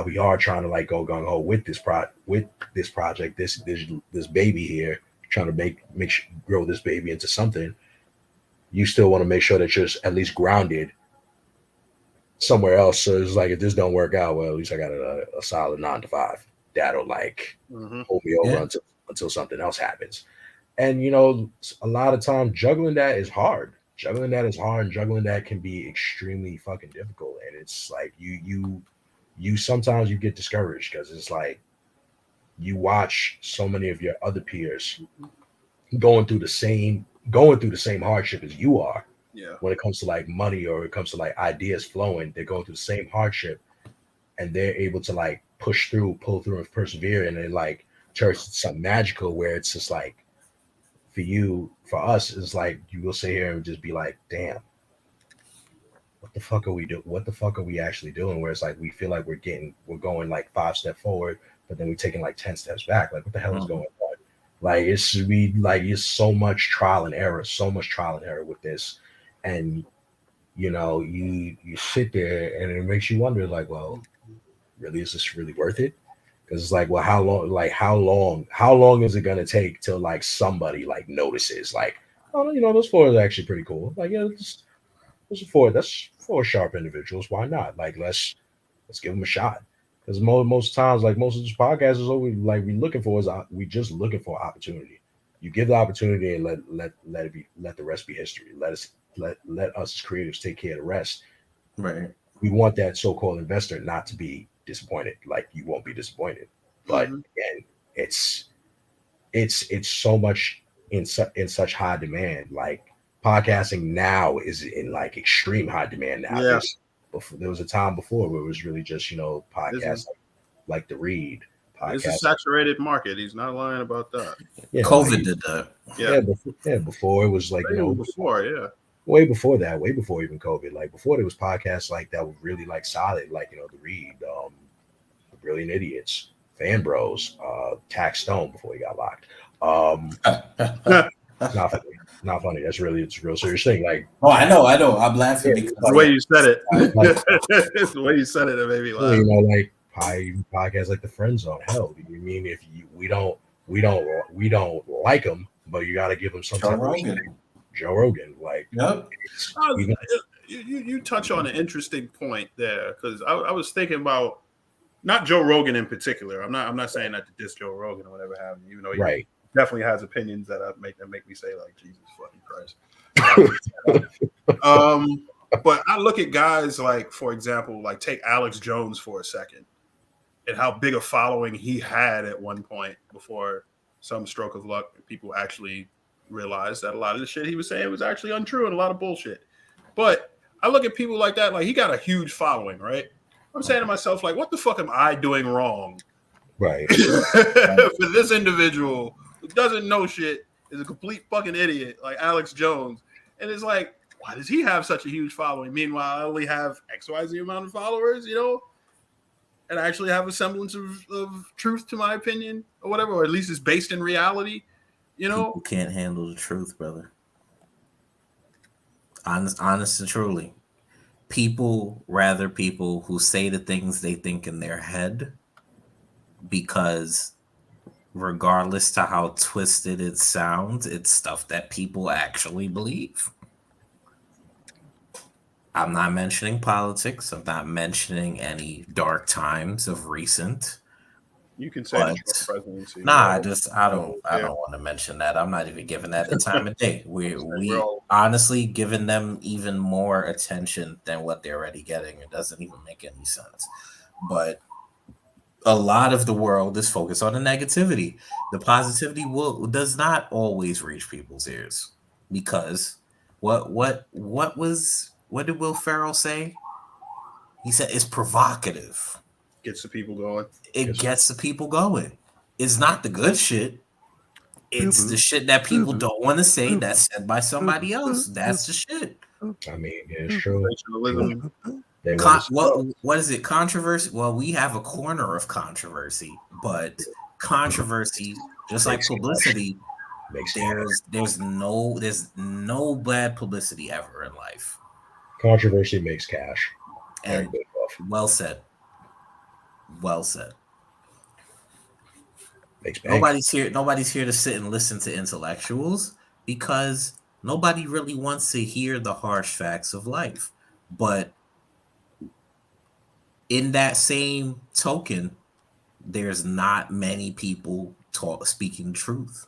we are trying to like go gung ho with this project, this baby here, trying to grow this baby into something, you still want to make sure that you're at least grounded somewhere else. So it's like if this don't work out, well, at least I got a solid 9 to 5 that'll like hold me over until something else happens. And a lot of time juggling that is hard. Juggling that can be extremely fucking difficult. And it's like you sometimes you get discouraged because it's like you watch so many of your other peers going through the same hardship as you are.
Yeah.
When it comes to like money or it comes to like ideas flowing, they're going through the same hardship and they're able to like pull through and persevere, and it like turns into something magical where it's just like for us, it's like you will sit here and just be like, damn, what the fuck are we doing? What the fuck are we actually doing? Where it's like we feel like we're going like 5 steps forward, but then we're taking like 10 steps back. Like what the hell is going on? Like it's so much trial and error with this. And you sit there and it makes you wonder, like, well, really, is this really worth it? Because it's like, well, how long is it gonna take till like somebody like notices, like, oh, those 4 are actually pretty cool. Like, yeah, that's 4 sharp individuals. Why not? Like, let's give them a shot. Because most times, like most of these podcasts is always like we just looking for opportunity. You give the opportunity and let the rest be history. Let us as creatives take care of the rest.
Right.
We want that so-called investor not to be disappointed. Like you won't be disappointed. But again, it's so much in such high demand. Like podcasting now is in like extreme high demand now.
Yeah.
There was a time before where it was really just podcasts like The Read.
It's a saturated market. He's not lying about that.
Yeah, COVID did that.
Yeah. Before it was like way before that, way before even COVID. Like before there was podcasts like that were really like solid, like The Read, The Brilliant Idiots, Fan Bros, Tax Stone before he got locked. Not funny. It's a real serious thing. Like,
I know. I'm laughing because
the way you said it. It's the way you said it that made me laugh.
Like podcasts like the Friend Zone. Hell, you mean if we don't like them, but you got to give them some
Joe
type
Rogan.
of Joe Rogan, like,
yep.
You touch on an interesting point there, because I was thinking about not Joe Rogan in particular. I'm not saying that to diss Joe Rogan or whatever have you, even though he definitely has opinions that make me say like Jesus fucking Christ. But I look at guys like, for example, like take Alex Jones for a second, and how big a following he had at one point before some stroke of luck people actually realized that a lot of the shit he was saying was actually untrue and a lot of bullshit. But I look at people like that, like he got a huge following, right? I'm saying to myself, like, what the fuck am I doing wrong?
Right.
For this individual who doesn't know shit, is a complete fucking idiot, like Alex Jones. And it's like, why does he have such a huge following? Meanwhile, I only have XYZ amount of followers, and I actually have a semblance of truth to my opinion or whatever, or at least it's based in reality,
People can't handle the truth, brother. Honest and truly. People who say the things they think in their head, because regardless to how twisted it sounds, it's stuff that people actually believe. I'm not mentioning politics. I'm not mentioning any dark times of recent.
You can say the Trump presidency.
Nah, I don't want to mention that. I'm not even giving that the time of day. We honestly giving them even more attention than what they're already getting. It doesn't even make any sense. But a lot of the world is focused on the negativity. The positivity does not always reach people's ears, because what did Will Ferrell say? He said it's provocative.
Gets the people going.
It gets the people going. It's not the good shit. It's the shit that people don't want to say that's said by somebody else. That's the shit.
I mean, it's true.
What is it? Controversy? Well, we have a corner of controversy, but controversy, just like publicity, there's no bad publicity ever in life.
Controversy makes cash.
And well said. Well said. Nobody's here to sit and listen to intellectuals because nobody really wants to hear the harsh facts of life. But in that same token, there's not many people speaking truth.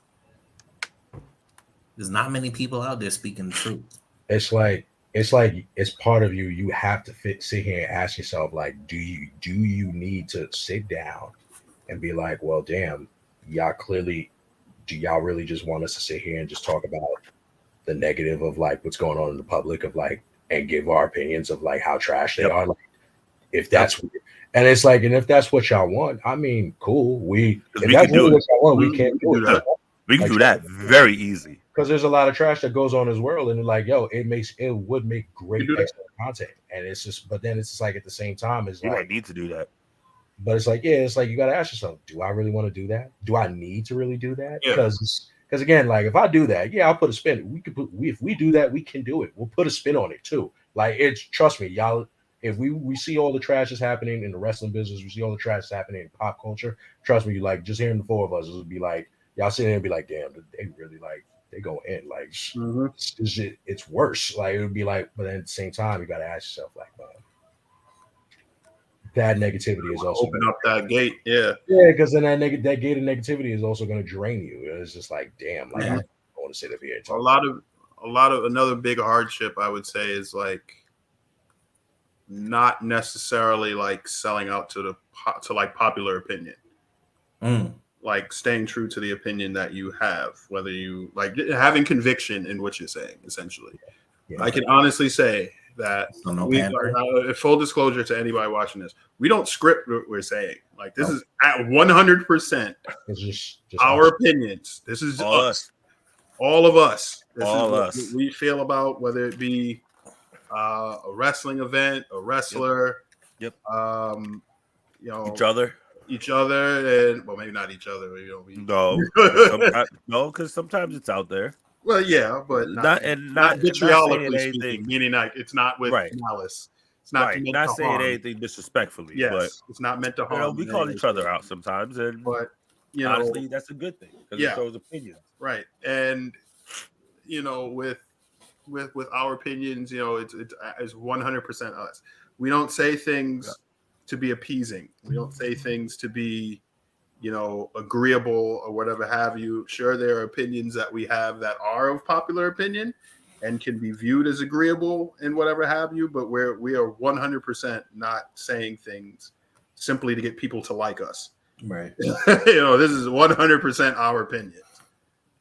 There's not many people out there speaking the truth.
It's like it's part of you. You have to sit here and ask yourself, like, do you need to sit down and be like, well, damn, y'all clearly, do y'all really just want us to sit here and just talk about the negative of like what's going on in the public of like, and give our opinions of like how trash they are? Like, if that's and it's like, and if that's what y'all want, I mean, cool. If that's really what y'all want, we can't do it.
We can do that very easy.
Because there's a lot of trash that goes on in this world, and like, yo, it would make great excellent content. And it's just, but then it's just like at the same time, it's
you
like
might need to do that.
But it's like, yeah, it's like you gotta ask yourself, do I really want to do that? Do I need to really do that? Because again, like if I do that, yeah, I'll put a spin. If we do that, we can do it. We'll put a spin on it too. Like it's, trust me, y'all. If we see all the trash that's happening in the wrestling business, we see all the trash that's happening in pop culture. Trust me, like just hearing the four of us, it would be like y'all sitting there and be like, damn, they really like they go in like it's worse. Like it would be like, but then at the same time, you gotta ask yourself, like, that negativity is also
open up that gate,
because then that gate of negativity is also going to drain you. It's just like, damn, like I don't want to sit up here.
A lot of another big hardship I would say is like not necessarily like selling out to like popular opinion, like staying true to the opinion that you have, whether you like having conviction in what you're saying. Essentially, I can honestly say that full disclosure to anybody watching this, we don't script what we're saying. Like this is at 100%.
It's just
our opinions. This is us. All of us. This is what we feel about whether it be a wrestling event, a wrestler, you know, each other, and well, maybe not each other.
No, because sometimes it's out there.
Well, yeah, but not vitriolically speaking, meaning like it's not with malice. It's not
not saying anything disrespectfully.
Yes,
but
it's not meant to harm.
You know, we call each other out sometimes, but you know, honestly, that's a good thing because it shows opinions.
Right, and you know, with our opinions, you know, it's 100% us. We don't say things to be appeasing. We don't say things to be, you know, agreeable or whatever have you. Sure, there are opinions that we have that are of popular opinion and can be viewed as agreeable and whatever have you, but we are 100% not saying things simply to get people to like us.
Right.
You know, this is 100% our opinions.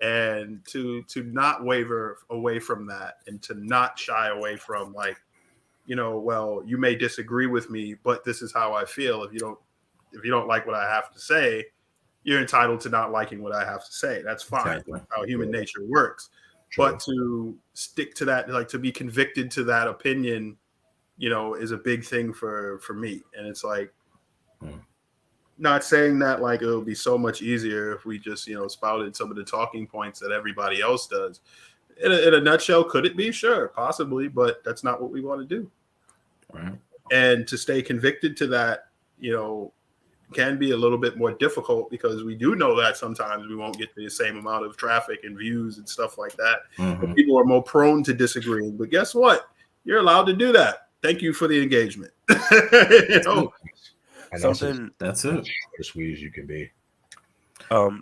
And to not waver away from that and to not shy away from like, you know, well, you may disagree with me, but this is how I feel. If you don't like what I have to say, you're entitled to not liking what I have to say. That's fine.
Exactly.
That's how human nature works. True. But to stick to that, like to be convicted to that opinion, you know, is a big thing for me. And it's like, not saying that like it'll be so much easier if we just, you know, spouted some of the talking points that everybody else does. In a nutshell, could it be? Sure, possibly, but that's not what we want to do.
Right.
And to stay convicted to that, you know, can be a little bit more difficult because we do know that sometimes we won't get the same amount of traffic and views and stuff like that. People are more prone to disagreeing. But guess what? You're allowed to do that. Thank you for the engagement. You know?
Something
that's it.
As sweet as you can be.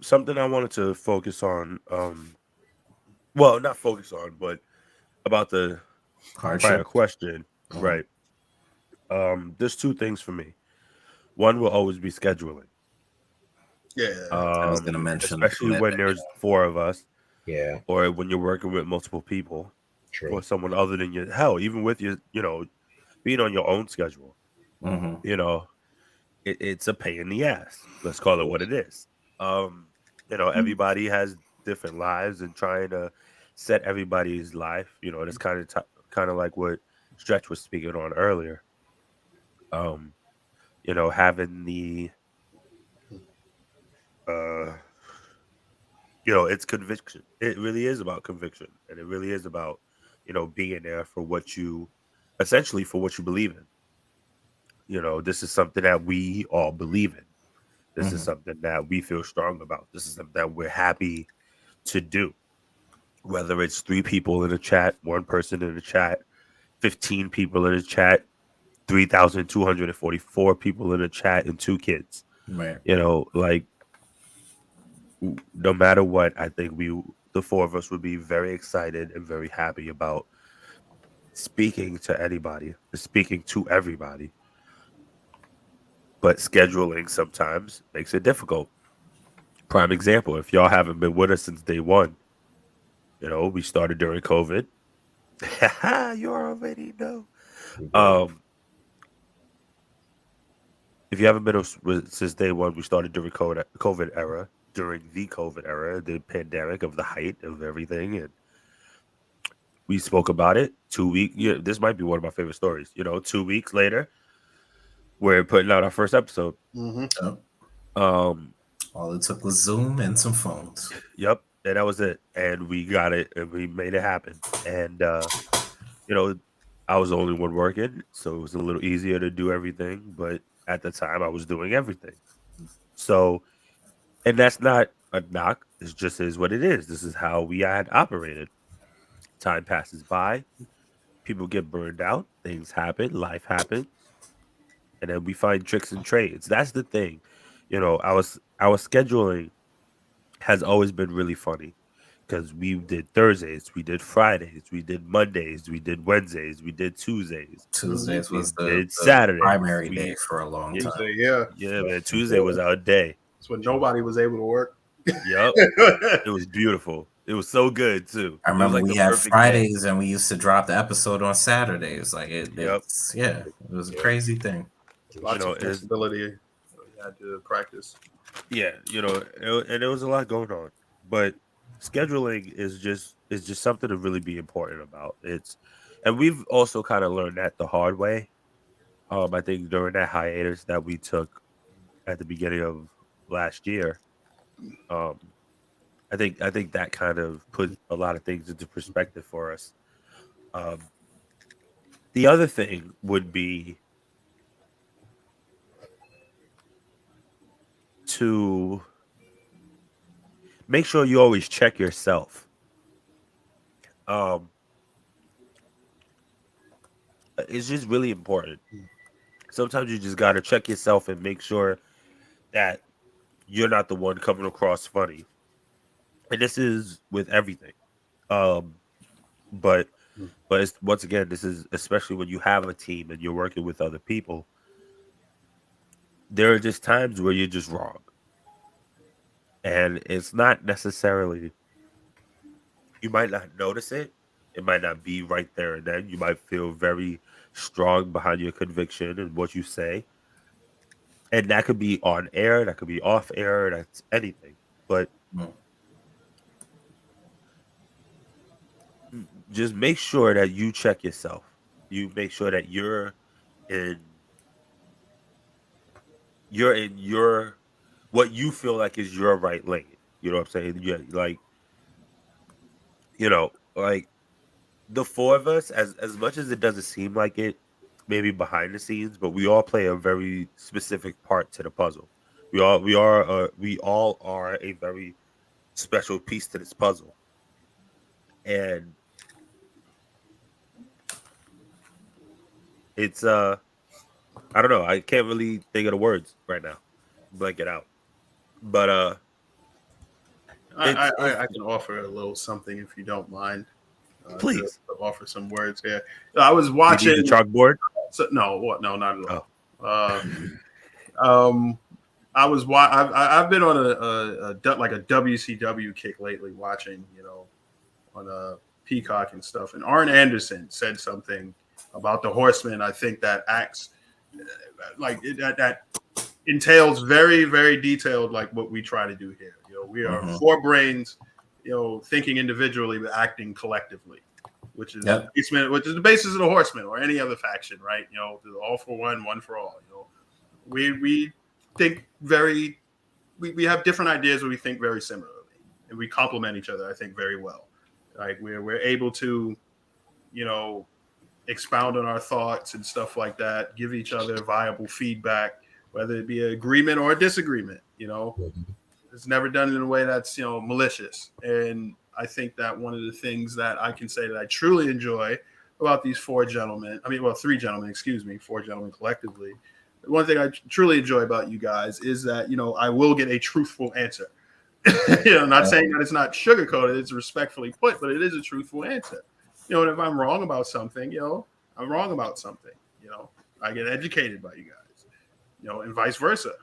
Something I wanted to focus on. Well, not focus on, but about the prior question, right? There's two things for me. One will always be scheduling.
Yeah,
I was going to mention,
especially when there's four of us.
Yeah,
or when you're working with multiple people, or someone other than you. Hell, even with your, you know, being on your own schedule. You know, it's a pain in the ass. Let's call it what it is. Everybody has different lives, and trying to set everybody's life. That's kind of like what Stretch was speaking on earlier. Having the uh, it's conviction. It really is about conviction, and it really is about being there for what you essentially for what you believe in. This is something that we all believe in. This is something that we feel strong about. This is something that we're happy to do. Whether it's 3 people in a chat, 1 person in the chat, 15 people in the chat, 3,244 people in the chat, and 2 kids.
Right.
Like no matter what, I think the 4 of us would be very excited and very happy about speaking to anybody, speaking to everybody. But scheduling sometimes makes it difficult. Prime example, if y'all haven't been with us since day 1, we started during COVID. You already know. If you haven't been since day 1, we started during COVID era, the pandemic of the height of everything, and we spoke about it. 2 weeks. Yeah, this might be one of my favorite stories. 2 weeks later, we're putting out our first episode.
All it took was Zoom and some phones.
Yep, and that was it. And we got it, and we made it happen. And I was the only one working, so it was a little easier to do everything. But at the time, I was doing everything. So, and that's not a knock. It just is what it is. This is how we had operated. Time passes by, people get burned out, things happen, life happens, and then we find tricks and trades. That's the thing. Our scheduling has always been really funny because we did Thursdays, we did Fridays, we did Mondays, we did Wednesdays, we did Tuesdays.
Tuesdays was
the
Saturday primary day for a long time.
Yeah,
man. Tuesday was our day.
It's when nobody was able to work.
Yep, it was beautiful. It was so good too.
I remember we had Fridays and we used to drop the episode on Saturdays. Like it was a crazy thing.
Lots of flexibility you had to practice.
Yeah, and there was a lot going on, but scheduling is just something to really be important about. And we've also kind of learned that the hard way. I think during that hiatus that we took at the beginning of last year, I think that kind of put a lot of things into perspective for us. The other thing would be to make sure you always check yourself. It's just really important. Sometimes you just got to check yourself and make sure that you're not the one coming across funny. And this is with everything. But it's, once again, this is especially when you have a team and you're working with other people. There are just times where you're just wrong. And it's not necessarily, you might not notice it. It might not be right there and then. You might feel very strong behind your conviction and what you say. And that could be on air, that could be off air, that's anything. But just make sure that you check yourself. You make sure that you're in your what you feel like is your right lane. You know what I'm saying? Yeah, like the 4 of us, as much as it doesn't seem like it, maybe behind the scenes, but we all play a very specific part to the puzzle. We all are a very special piece to this puzzle. And it's I don't know, I can't really think of the words right now. Blank it out. But
I can offer a little something if you don't mind.
Please
to offer some words here. I was watching
the chalkboard.
No, not at all. I've been on a WCW kick lately, watching on a Peacock and stuff. And Arn Anderson said something about the Horsemen. I think that acts like that entails very, very detailed, like what we try to do here. We are four brains, thinking individually but acting collectively, which is the basis of the Horsemen or any other faction, right? All for one, one for all. We think we have different ideas, but we think very similarly, and we complement each other, I think, very well. Like we're able to, expound on our thoughts and stuff like that, give each other viable feedback, whether it be an agreement or a disagreement. It's never done in a way that's malicious. And I think that one of the things that I can say that I truly enjoy about these three gentlemen, excuse me, four gentlemen collectively. One thing I truly enjoy about you guys is that I will get a truthful answer. Not saying that it's not sugarcoated, it's respectfully put, but it is a truthful answer. And if I'm wrong about something, I'm wrong about something. I get educated by you guys, and vice versa.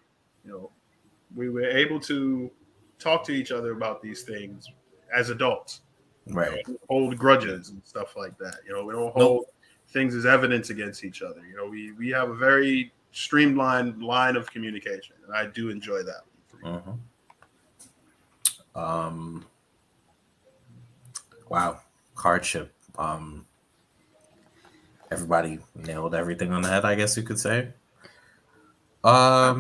We were able to talk to each other about these things as adults.
Right.
Hold grudges and stuff like that. We don't hold things as evidence against each other. We have a very streamlined line of communication, and I do enjoy that.
Wow. Hardship. Everybody nailed everything on the head, I guess you could say.
Yeah.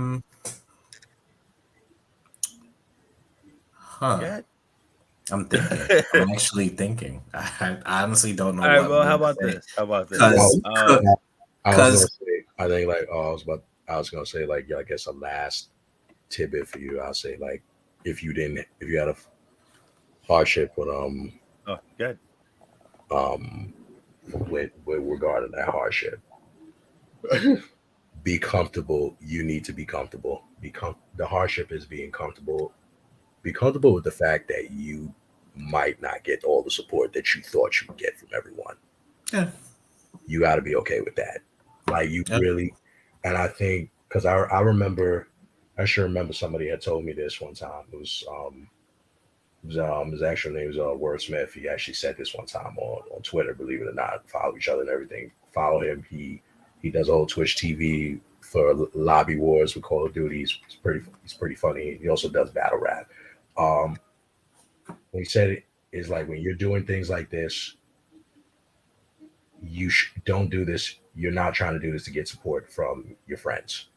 I'm thinking. I'm actually thinking. I honestly don't know.
All right, well, how about this?
Because
I was gonna say, like, I guess a last tidbit for you. I'll say, like, if you had a hardship with regarding that hardship, be comfortable. You need to be comfortable. The hardship is being comfortable. Be comfortable with the fact that you might not get all the support that you thought you would get from everyone.
Yeah.
You got to be okay with that. Like, you really, and I think, because I sure remember somebody had told me this one time. His actual name was Wordsmith. He actually said this one time on Twitter, believe it or not. Follow each other and everything. Follow him. He does a whole Twitch TV for lobby wars with Call of Duty. He's pretty funny. He also does battle rap. He said it is like, when you're doing things like this, you don't do this. You're not trying to do this to get support from your friends.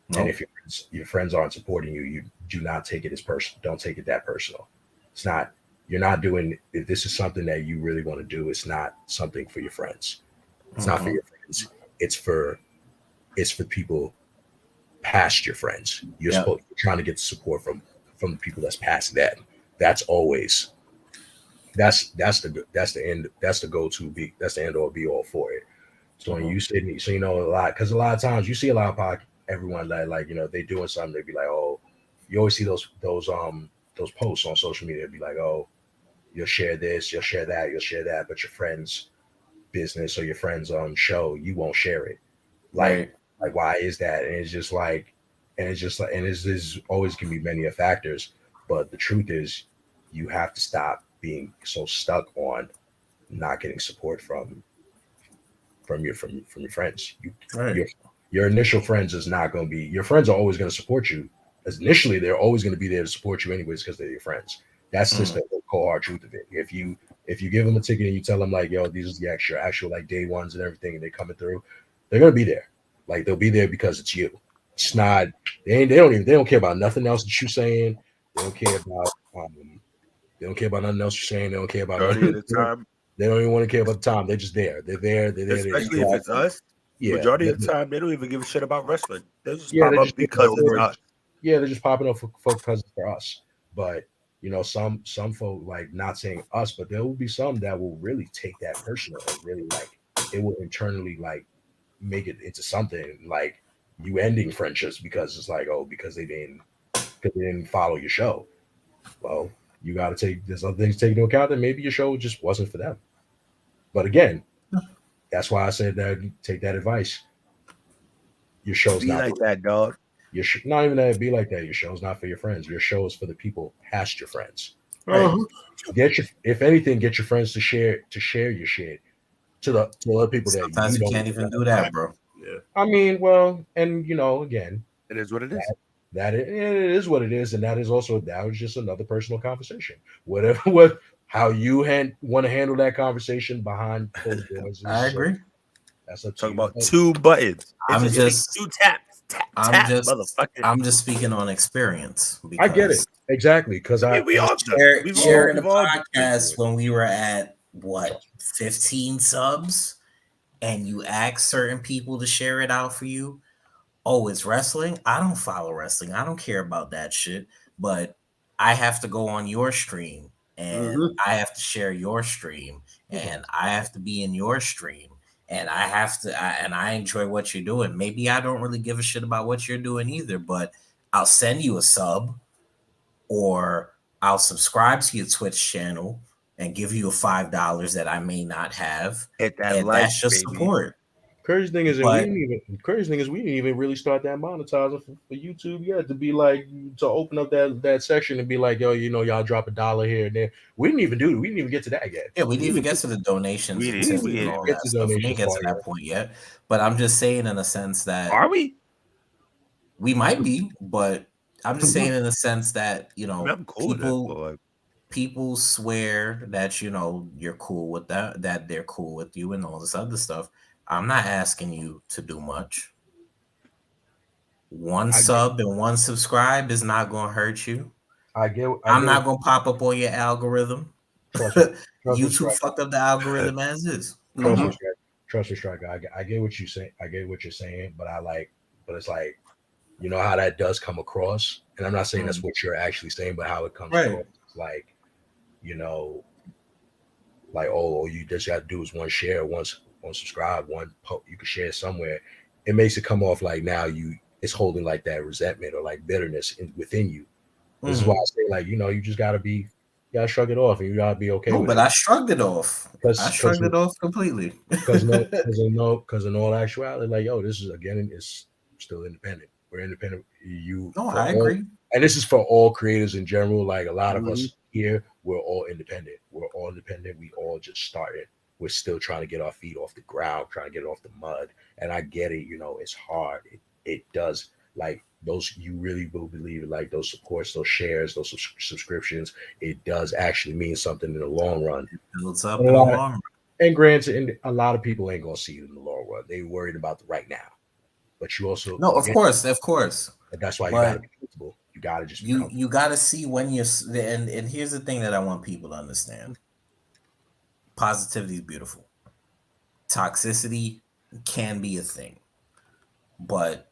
Nope. And if your friends aren't supporting you, you do not take it as personal. Don't take it that personal. It's not. You're not doing. If this is something that you really want to do, it's not something for your friends. It's not for your friends. It's for people past your friends. You're trying to get support from the people that's past that. That's always that's the end. That's the go-to. That's the end all be all for it. So when you sit, so a lot, because a lot of times you see a lot of everyone that, like, they doing something, they be like, oh, you always see those posts on social media. Be like, oh, you'll share this, you'll share that, but your friend's business or your friend's show, you won't share it. Like why is that? And it's just like, and there's always can be many factors, but the truth is, you have to stop being so stuck on not getting support from your friends. Your initial friends is not going to be, your friends are always going to support you. As initially, they're always going to be there to support you anyways, because they're your friends. That's just the cold hard truth of it. If you give them a ticket and you tell them, like, yo, these are the actual like day ones and everything, and they're coming through, they're going to be there. Like, they'll be there because it's you. It's not, they don't care about nothing else that you're saying. They don't care about nothing else you're saying. They don't care about
majority of the time.
They don't even want to care about the time. They're just there. They're there.
Especially if it's us.
Yeah,
majority of the time, they don't even give a shit about wrestling. They just pop up because it's us.
Yeah, they're just popping up for folk because it's for us. But some folk, like, not saying us, but there will be some that will really take that personal and really, like, it will internally, like, make it into something like you ending friendships because it's like, oh, because they didn't follow your show. Well, you got to there's other things to take into account, that maybe your show just wasn't for them. But again, that's why I said that, take that advice. Your show's
be
not
like that, dog.
Not even that. Be like that. Your show's not for your friends. Your show is for the people past your friends.
Right.
If anything, get your friends to share your shit to other people.
Sometimes you can't even do that, bro.
Yeah.
I mean, well, and again,
It is what it is.
It is what it is, and that was just another personal conversation. Whatever, how you want to handle that conversation behind closed doors.
I agree.
That's up to
Talk
you.
about 2 buttons.
I'm just
2 taps, tap, motherfucker.
I'm just speaking on experience.
I get it exactly because
we all
sharing the
we've all
podcast when we were at 15 subs, and you ask certain people to share it out for you. Oh, it's wrestling. I don't follow wrestling. I don't care about that shit. But I have to go on your stream, and I have to share your stream, and I have to be in your stream. And I enjoy what you're doing. Maybe I don't really give a shit about what you're doing either, but I'll send you a sub, or I'll subscribe to your Twitch channel and give you a $5 that I may not have.
Hit that
and
like,
that's just
baby.
support.
Crazy thing is, we didn't even really start that monetizing for YouTube yet. To be like, to open up that section and be like, yo, y'all drop $1 here and there. We didn't even get to that yet.
Yeah, we didn't even get to the donations.
We
and
didn't
tips and all that stuff. We didn't get to that point yet. But I'm just saying, in a sense that,
are we?
We might be, but I'm just saying in the sense that
I'm cool
people swear that you're cool with that they're cool with you and all this other stuff. I'm not asking you to do much. One sub and one subscribe is not going to hurt you. I'm not going to pop up on your algorithm. YouTube fucked up the algorithm as is.
Trust me, Striker. I get what you say. I get what you're saying, but it's like, how that does come across. And I'm not saying that's what you're actually saying, but how it comes across. It's like, all you just got to do is one share, one subscribe, one post. You can share somewhere. It makes it come off like now it's holding like that resentment or like bitterness within you. This is why I say, like, you just gotta shrug it off, and you gotta be okay with it.
But I shrugged it off. I shrugged it off completely.
Because in all actuality, like, yo, this is it's still independent. We're independent.
I agree.
And this is for all creators in general. Like, a lot of us here, we're all independent. We all just started. We're still trying to get our feet off the ground, trying to get it off the mud. And I get it, it's hard. It does, like, those, you really will believe it, like those supports, those shares, those subscriptions, it does actually mean something in the long run.
It builds up in the long run.
And granted, and a lot of people ain't gonna see it in the long run. They worried about the right now. But you also
of course.
And that's why you gotta be comfortable. You gotta just
you gotta see when you're and here's the thing that I want people to understand. Positivity is beautiful. Toxicity can be a thing, but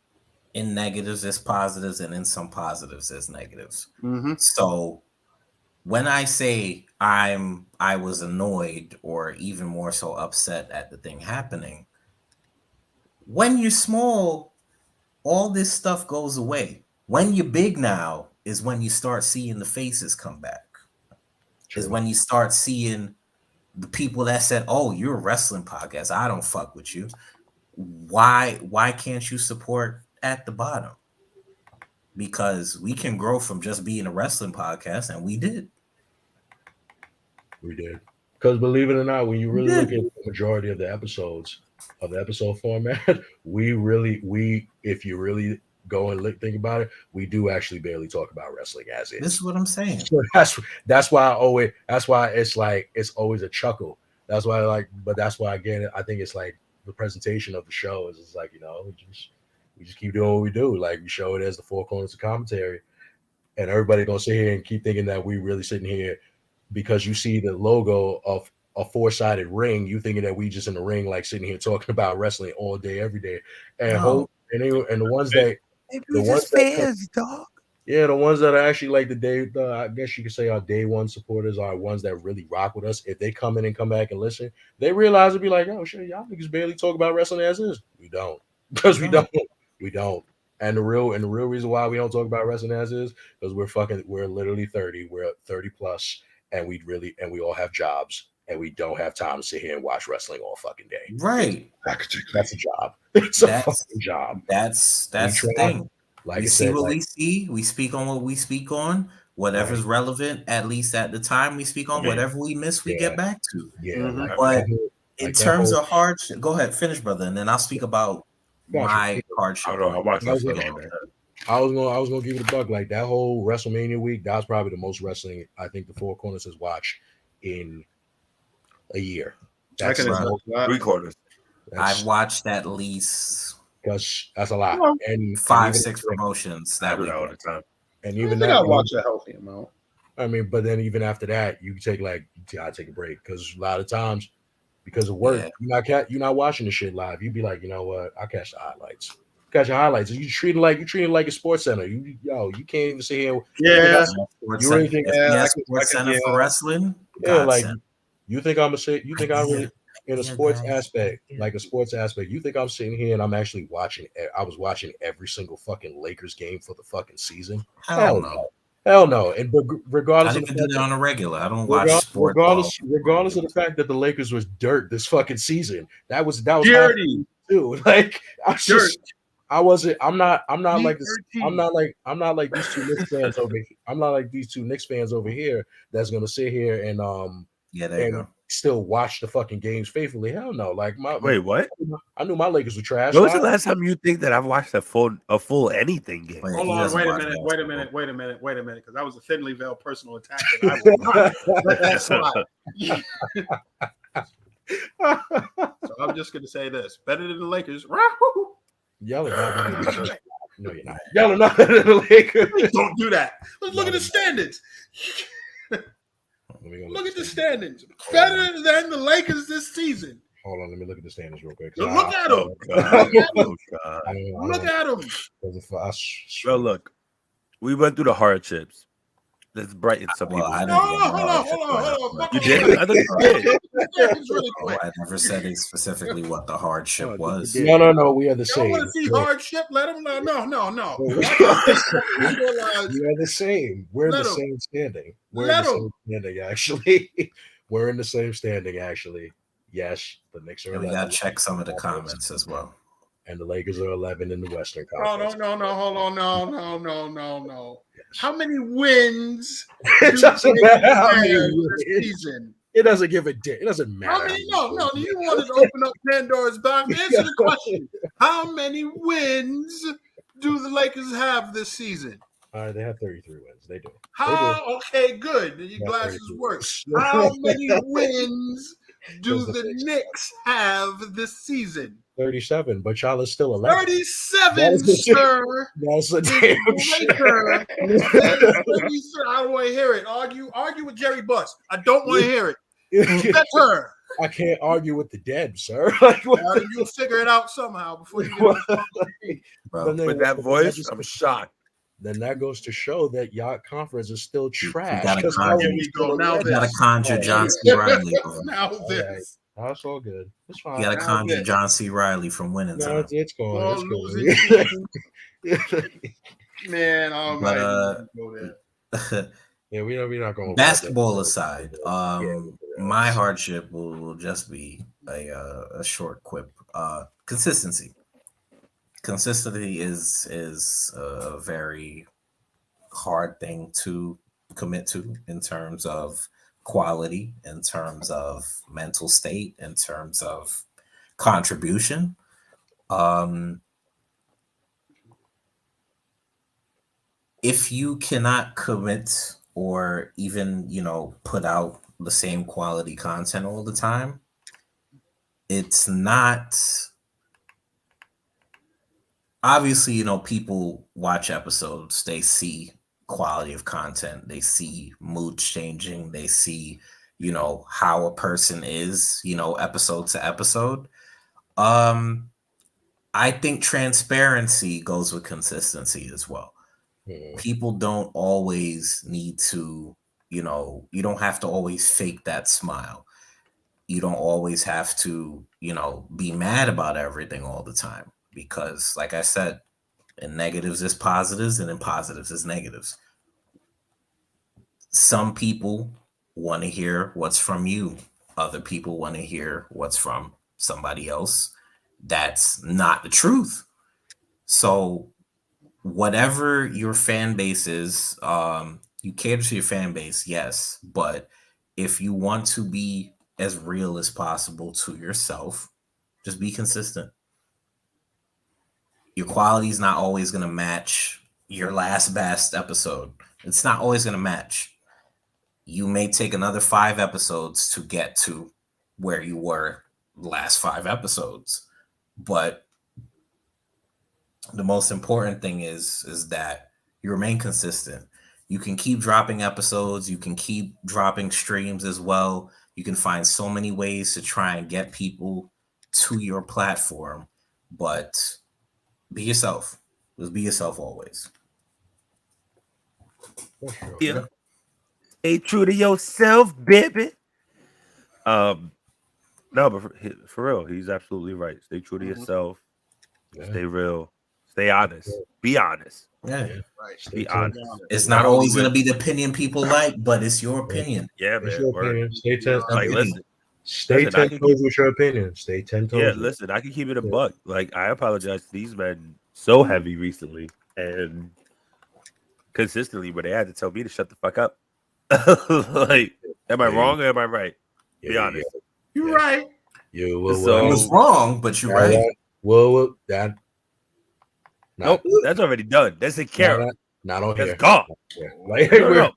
in negatives there's positives, and in some positives there's negatives. So when I say I was annoyed or even more so upset at the thing happening, when you're small, all this stuff goes away. When you're big now is when you start seeing the faces come back. True. Is when you start seeing the people that said, oh, you're a wrestling podcast, I don't fuck with you. Why can't you support at the bottom? Because we can grow from just being a wrestling podcast, and we did.
We did. Because believe it or not, when you really look at the majority of the episodes of the episode format, if you really go and think about it, we do actually barely talk about wrestling as is.
This is what I'm saying.
So that's why it's like, it's always a chuckle. That's why but that's why, again, I think it's like the presentation of the show is like, we just keep doing what we do. Like, we show it as the four corners of commentary, and everybody gonna sit here and keep thinking that we really sitting here because you see the logo of a four-sided ring, you thinking that we just in the ring, like sitting here talking about wrestling all day, every day. And the ones that
dog.
Yeah, the ones that are actually like I guess you could say our day one supporters are ones that really rock with us. If they come in and come back and listen, they realize it'd be like, oh shit, y'all niggas barely talk about wrestling as is. We don't. Because we don't. And the real reason why we don't talk about wrestling as is because we're literally 30. We're 30 plus, and we all have jobs, and we don't have time to sit here and watch wrestling all fucking day.
Right.
That's a job. It's a fucking job.
That's the thing.
Like
we see what we see. We speak on what we speak on. Whatever's relevant, at least at the time we speak on. Whatever we miss, we get back to.
Yeah.
But in terms of hardship, go ahead, finish, brother, and then I'll speak about my hardship.
I watched that all day.
I was gonna give it a buck. Like that whole WrestleMania week, that was probably the most wrestling I think the Four Corners has watched in a year. That's
can
the
attest
most,
to that.
3/4.
I've watched at least
because that's a lot.
Well,
And
5-6 promotions
I
that
do
week.
that all the time.
and
I
even
think
that,
I watch a healthy amount.
I mean, but then even after that, you take I take a break because a lot of times because of work,
Yeah.
you're not watching the shit live. You'd be like, you know what? I'll catch the highlights. Catch the highlights. You treat it like a sports center. You can't even sit here.
Yeah,
You really think?
If he has Sports Center for wrestling,
Yeah, like
godsend.
you think I'm you think I'm really in a sports aspect, like a sports aspect. You think I'm sitting here and I'm actually watching? I was watching every single fucking Lakers game for the fucking season.
Hell no.
Hell no. And regardless
I
of
don't
the
even do
fact
that on a regular. I don't
that,
watch sports.
regardless of the fact that the Lakers was dirt this fucking season, that was
dirty.
too. Like
Dirt.
I'm not like this. I'm not like these two Knicks fans over here. I'm not like these two Knicks fans over here that's gonna sit here and
Yeah, there you go.
still watch the fucking games faithfully. Hell no. Like
Wait, what?
I knew my Lakers were trash.
When was the last time you think that I've watched a full anything game?
Hold on, wait a minute, because that was a thinly veiled personal attack. That I will not let that slide. So I'm just gonna say this: better than the Lakers.
Yelling not no, you're not. Yelling not better than the Lakers.
Don't do that. Let's look at the standings. Look at the standings. Better than the Lakers this season.
Hold on, let me look at the standings real quick.
Look at them. Look at them.
Well, look, we went through the hardships. Let's brighten some people's.
Hold on.
You did? I thought you did.
I never said specifically what the hardship was.
No. We are the same.
You want to see hardship? Let them know. No.
We are the same. We're in the same standing. We're in the same standing, actually. We're in the same standing, actually. Yes, the Knicks are 11.
We got to check some of the comments as well.
And the Lakers are 11 in the Western Conference.
No. Hold on. No. Yes. How many wins?
It doesn't matter how many
this season.
It doesn't give a dick. It doesn't matter.
How many? No. You wanted to open up Pandora's box. Answer the question. How many wins do the Lakers have this season?
They have 33 wins. They do.
Okay, good. Then your glasses work. How many wins do the Knicks have this season?
37, but y'all is still 11.
37, sir.
That's a damn sure.
I don't want to hear it. Argue with Jerry Buss. I don't want to hear it. That's her.
I can't argue with the dead, sir.
You'll figure it out somehow before you get
with that voice, I'm shocked.
Then that goes to show that y'all conference is still trash.
You gotta conjure John C. Riley.
Now this.
That's all good. It's fine.
You gotta conjure John C. Riley from winning time.
It's going. It's going.
Man, I'm not go
there. Yeah, we're not going.
Basketball aside, my hardship will just be a short quip. Consistency. Consistency is a very hard thing to commit to in terms of quality, in terms of mental state, in terms of contribution. If you cannot commit or even, put out the same quality content all the time, it's not obviously, people watch episodes, they see quality of content, they see moods changing, they see, how a person is, episode to episode. I think transparency goes with consistency as well. People don't always need to, you don't have to always fake that smile. You don't always have to, be mad about everything all the time. Because, like I said, in negatives is positives, and in positives is negatives. Some people want to hear what's from you. Other people want to hear what's from somebody else. That's not the truth. So, whatever your fan base is, you cater to your fan base, yes. But if you want to be as real as possible to yourself, just be consistent. Your quality is not always going to match your last best episode. It's not always going to match. You may take another 5 episodes to get to where you were last 5 episodes. But the most important thing is that you remain consistent. You can keep dropping episodes. You can keep dropping streams as well. You can find so many ways to try and get people to your platform, but be yourself. Just be yourself always.
Yeah. Stay true to yourself, baby. No, but for real, he's absolutely right. Stay true to yourself. Yeah. Stay real. Stay honest. Be honest.
Yeah.
Right.
Be honest.
It's not always going to be the opinion people like, but it's your opinion.
Yeah, man.
It's your opinion. Stay 10.
Like, listen.
Stay 10 toes with your opinion. Stay 10 toes.
Yeah, listen, I can keep it a buck. Like, I apologize to these men so heavy recently and consistently, but they had to tell me to shut the fuck up. Like, am I wrong or am I right? Be honest.
You're right.
You was wrong, but you're right.
Well, that.
Nope, that's already done. That's a carrot.
Not on here.
That's gone.
Yeah.
Like,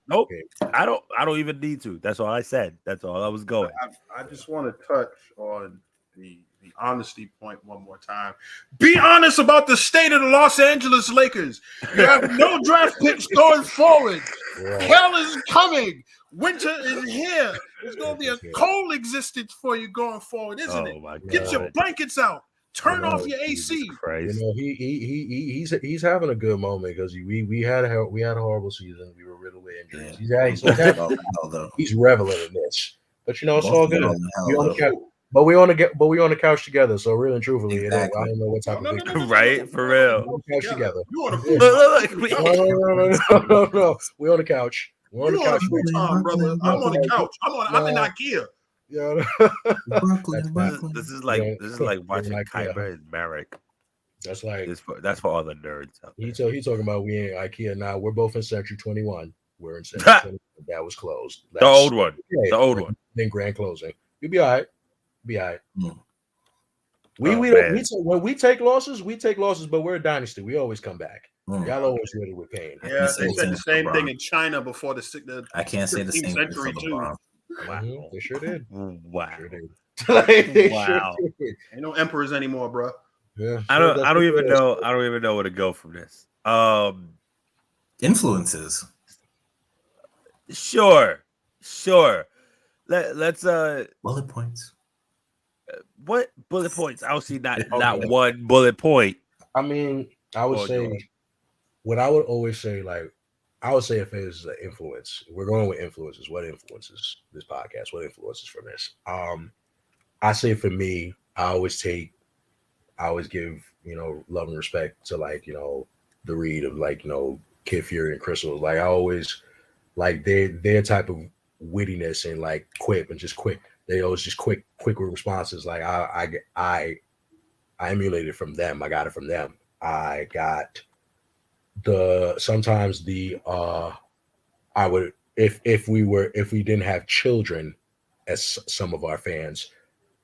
nope. I don't even need to. That's all I said. That's all I was going.
I just want to touch on the honesty point one more time. Be honest about the state of the Los Angeles Lakers. You have no draft picks going forward. Right. Hell is coming. Winter is here. It's going to be a cold existence for you going forward, isn't it?
My God.
Get your blankets out. Turn off your AC.
Christ.
He's having a good moment because we had a horrible season. We were riddled with injuries. He's reveling in this, but it's all good. We on the couch together. So really and truthfully, I don't know what type of
right for real.
On the couch together.
You on the
No. We on the couch. We're on the couch,
brother. I'm on the couch. I'm in IKEA.
Yeah.
This is like watching Kyber and Merrick.
That's like
that's for all the nerds out there.
He talking about we ain't IKEA now. We're both in Century 21. We're in Century 21. That was closed.
The old one. The old one.
Then grand closing. You'll be all right. Be all right. When we take losses, but we're a dynasty. We always come back. Y'all always ready with pain.
Yeah, they said the same thing in China before the
I can't say the same
century too.
Wow, they sure did.
Wow,
sure did.
Wow.
Sure did.
Ain't no emperors anymore, bro.
Yeah,
I don't even know where to go from this.
Influences.
Sure. Let's
bullet points.
What bullet points? I'll see not one bullet point.
I mean, I would say what I would always say, like I would say if it is an influence, we're going with influences. What influences this podcast? What influences from this? I say for me, I always give, love and respect to the read of Kid Fury and Crystal. Like I always like their type of wittiness and like quip and just quick. They always just quick with responses. Like I emulated from them. I got it from them. I got sometimes I would if we didn't have children as some of our fans,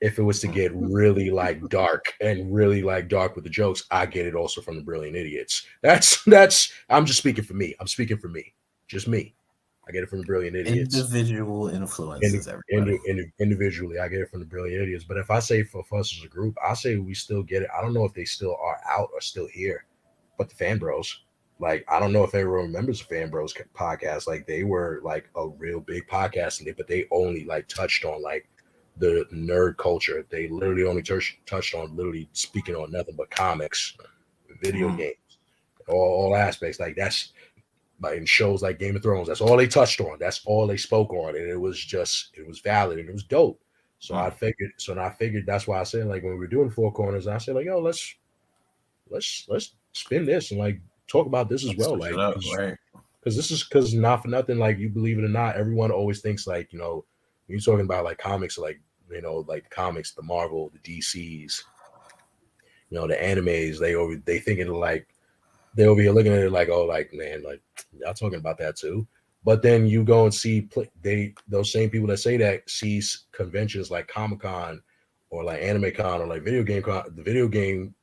if it was to get really dark with the jokes, I get it also from the Brilliant Idiots. That's I'm just speaking for me. I'm speaking for me. Just me. I get it from the Brilliant Idiots.
Individual influences.
Individually, I get it from the Brilliant Idiots. But if I say for us as a group, I say we still get it. I don't know if they still are out or still here, but the Fan Bros. Like, I don't know if everyone remembers the Fan Bros podcast. Like, they were like a real big podcast, but they only touched on the nerd culture. They literally only touched on literally speaking on nothing but comics, video games, all aspects. Like that's. Like in shows like Game of Thrones, that's all they touched on. That's all they spoke on, and it was valid and it was dope. So I figured that's why I said when we were doing Four Corners, I said yo, let's spin this and talk about this as well, because not for nothing, you believe it or not, everyone always thinks when you're talking about comics, comics, the Marvel, the DCs, the animes, they thinking they'll be looking at it man, y'all talking about that too. But then you go and see those same people that say that see conventions like Comic-Con or Anime Con or Video Game Con, the video game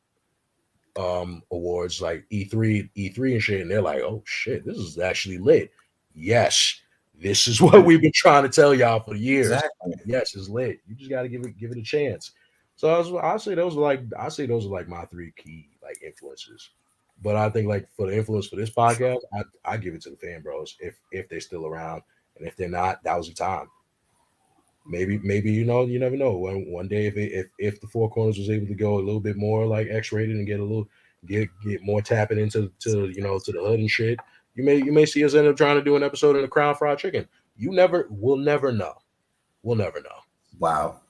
awards like E3 and shit, and they're like, oh shit, this is actually lit. Yes, this is what we've been trying to tell y'all for years.
Exactly.
Yes, it's lit. You just got to give it a chance. So I say those are like my three key like influences. But I think like for the influence for this podcast, I give it to the Fan Bros if they're still around, and if they're not, that was the time. Maybe you never know. One day if the Four Corners was able to go a little bit more like X-rated and get more tapping into to the hood and shit, you may see us end up trying to do an episode in the Crown Fried Chicken. We'll never know. We'll never know.
Wow.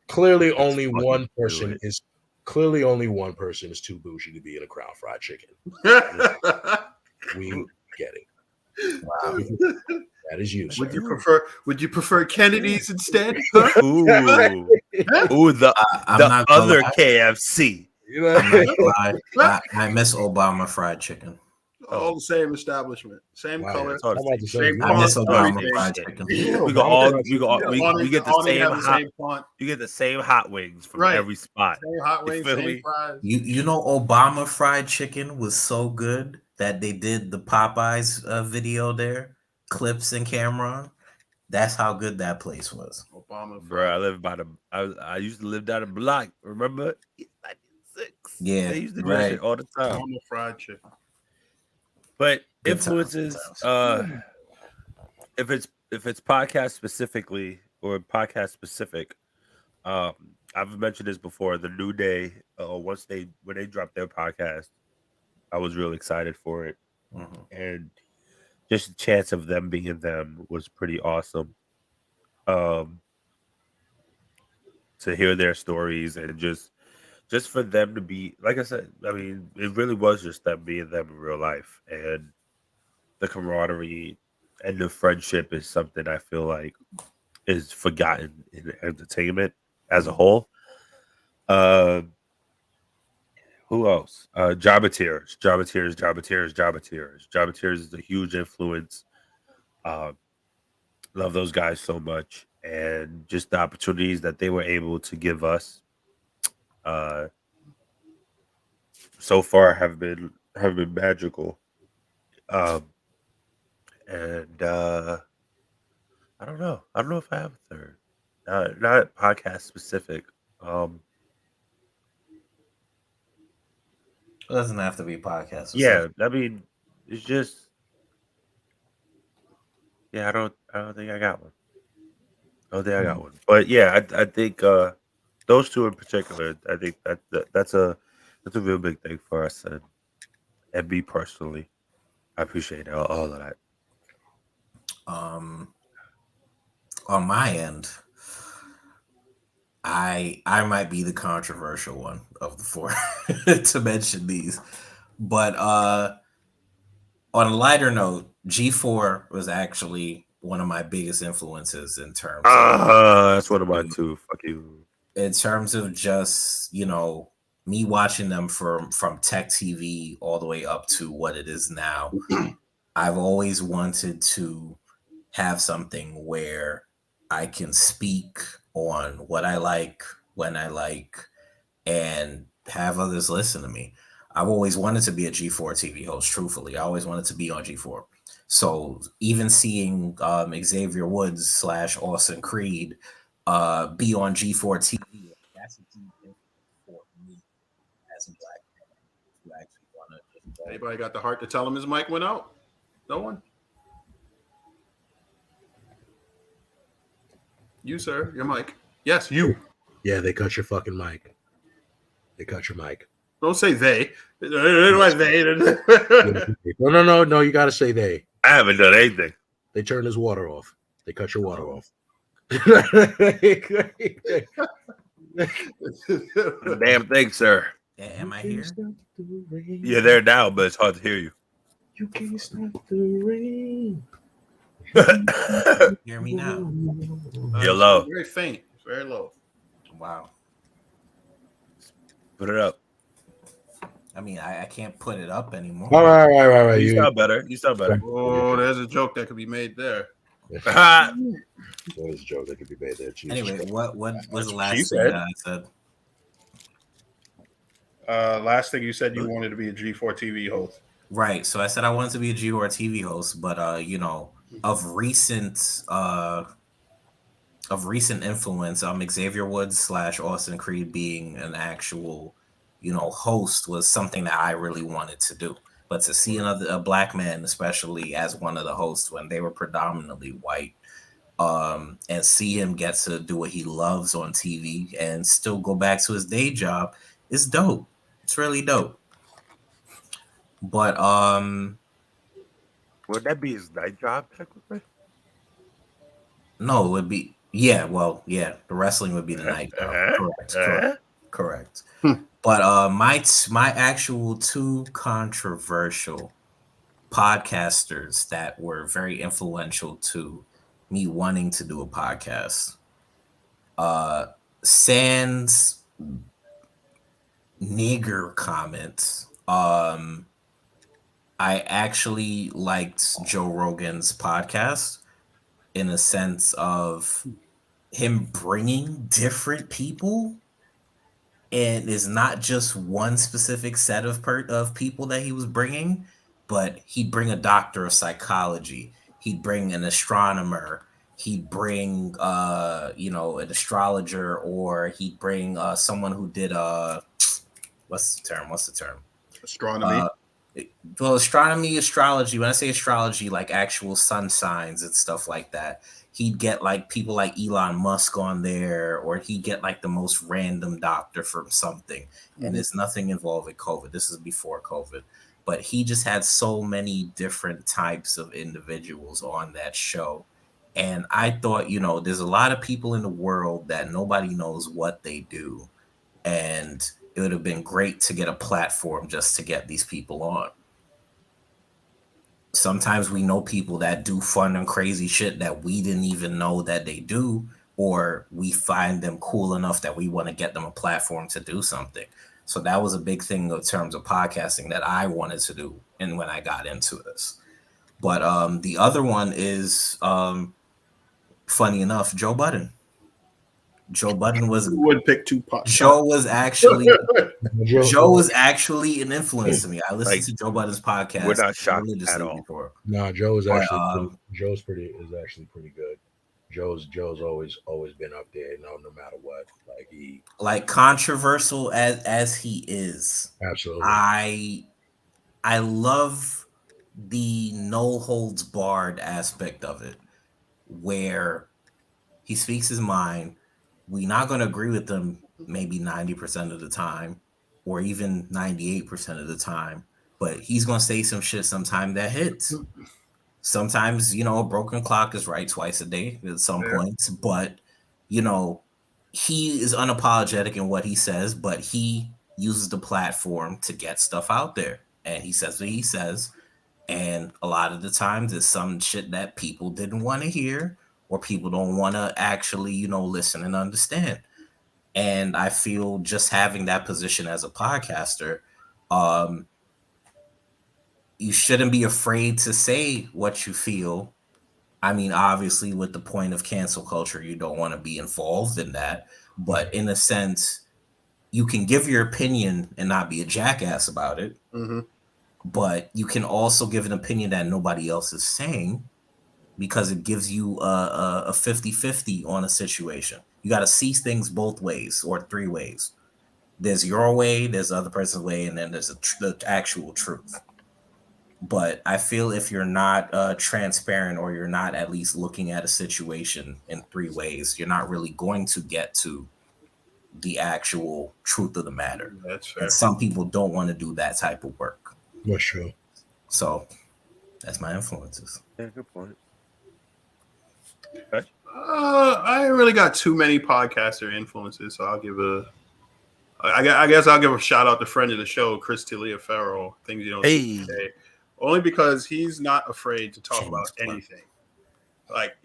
Clearly only one person is too bougie to be in a Crown Fried Chicken. We get it.
Wow.
That is you.
Would you prefer Kennedy's instead?
Ooh, the other KFC.
I miss Obama fried chicken.
All the same establishment, same color,
same I miss Obama fried chicken.
We get the same hot. You get the same hot wings from every spot.
Same hot wings, same fries.
You know, Obama fried chicken was so good that they did the Popeyes video there, clips and camera. That's how good that place was.
Obama,
bro. I live by I used to live down the block. Remember? 96.
Yeah,
they used to do that shit all the time.
Obama fried chicken.
But influences, if it's podcast specifically or podcast specific, I've mentioned this before. The New Day, when they dropped their podcast, I was real excited for it, and just the chance of them being them was pretty awesome. To hear their stories and just for them to be, like I said, I mean, it really was just them being them in real life, and the camaraderie and the friendship is something I feel like is forgotten in entertainment as a whole. Who else? Jabba Tears is a huge influence. Love those guys so much, and just the opportunities that they were able to give us so far have been magical. And I don't know if I have a third. Not podcast specific.
It doesn't have to be podcast specific.
Yeah, I mean, it's just I don't think I got one. But yeah, I think those two in particular, I think that's a real big thing for us, and me personally, I appreciate all of that.
On my end, I might be the controversial one of the four to mention these, but on a lighter note, G4 was actually one of my biggest influences in terms.
That's one of mine too. Fuck you.
In terms of just, me watching them from tech TV all the way up to what it is now, I've always wanted to have something where I can speak on what I like, when I like, and have others listen to me. I've always wanted to be a G4 TV host, truthfully. I always wanted to be on G4. So even seeing Xavier Woods / Austin Creed be on G4 TV, that's a deep thing for me as a black man who actually want to.
Anybody got the heart to tell him his mic went out? No one? You, sir, your mic. Yes, you.
Yeah, they cut your fucking mic. They cut your mic.
Don't say they.
No, you got to say they.
I haven't done anything.
They turned his water off. They cut your water off.
Damn thing, sir.
Yeah, am I here?
You're there now, but it's hard to hear you.
You can't stop the rain.
Hear me now?
You're low.
Very faint. Very low.
Wow.
Put it up.
I mean, I can't put it up anymore.
All right.
You sound better.
Oh, there's a joke that could be made there.
There's a joke that could be made there. Jesus
anyway,
Christ.
what was the last
she
thing that I said?
Last thing you said you wanted to be a G4 TV host.
Right. So I said I wanted to be a G4 TV host, but of recent influence, Xavier Woods / Austin Creed being an actual, host was something that I really wanted to do. But to see a black man, especially as one of the hosts when they were predominantly white, and see him get to do what he loves on TV and still go back to his day job is dope. It's really dope. But
would that be his night job technically?
No, it would be the wrestling would be the night job. Correct. But my actual two controversial podcasters that were very influential to me wanting to do a podcast. Sans nigger comments. I actually liked Joe Rogan's podcast in a sense of him bringing different people, and it's not just one specific set of people that he was bringing, but he'd bring a doctor of psychology, he'd bring an astronomer, he'd bring an astrologer, or he'd bring someone who did what's the term?
Astronomy.
Well, astrology. When I say astrology, like actual sun signs and stuff like that, he'd get like people like Elon Musk on there, or he'd get like the most random doctor from something. And there's nothing involving COVID. This is before COVID. But he just had so many different types of individuals on that show. And I thought, there's a lot of people in the world that nobody knows what they do. And it would have been great to get a platform just to get these people on. Sometimes we know people that do fun and crazy shit that we didn't even know that they do, or we find them cool enough that we want to get them a platform to do something. So that was a big thing in terms of podcasting that I wanted to do, and when I got into this. But the other one is, funny enough, Joe Budden. Joe Budden
would pick Tupac.
Joe was actually an influence to me. I listened to Joe Budden's podcast.
We're not shocked at all.
No, Joe is actually Joe's actually pretty good. Joe's always been up there, no matter what. Like
controversial as he is.
Absolutely.
I love the no holds barred aspect of it, where he speaks his mind. We're not going to agree with them maybe 90% of the time, or even 98% of the time, but he's going to say some shit sometime that hits. Sometimes, a broken clock is right twice a day at some points, but, he is unapologetic in what he says, but he uses the platform to get stuff out there, and he says what he says. And a lot of the times there's some shit that people didn't want to hear, or people don't want to actually, listen and understand. And I feel just having that position as a podcaster, you shouldn't be afraid to say what you feel. I mean, obviously, with the point of cancel culture, you don't want to be involved in that. But in a sense, you can give your opinion and not be a jackass about it.
Mm-hmm.
But you can also give an opinion that nobody else is saying, because it gives you a 50-50 on a situation. You got to see things both ways, or three ways. There's your way, there's the other person's way, and then there's the actual truth. But I feel if you're not transparent, or you're not at least looking at a situation in three ways, you're not really going to get to the actual truth of the matter.
That's fair.
And some people don't want to do that type of work.
That's true.
So that's my influences.
Yeah, good point.
I ain't really got too many podcaster influences, so I'll give I guess I'll give a shout out to friend of the show, Chris Taliaferro. Things you don't see today. Only because he's not afraid to talk about anything. Like,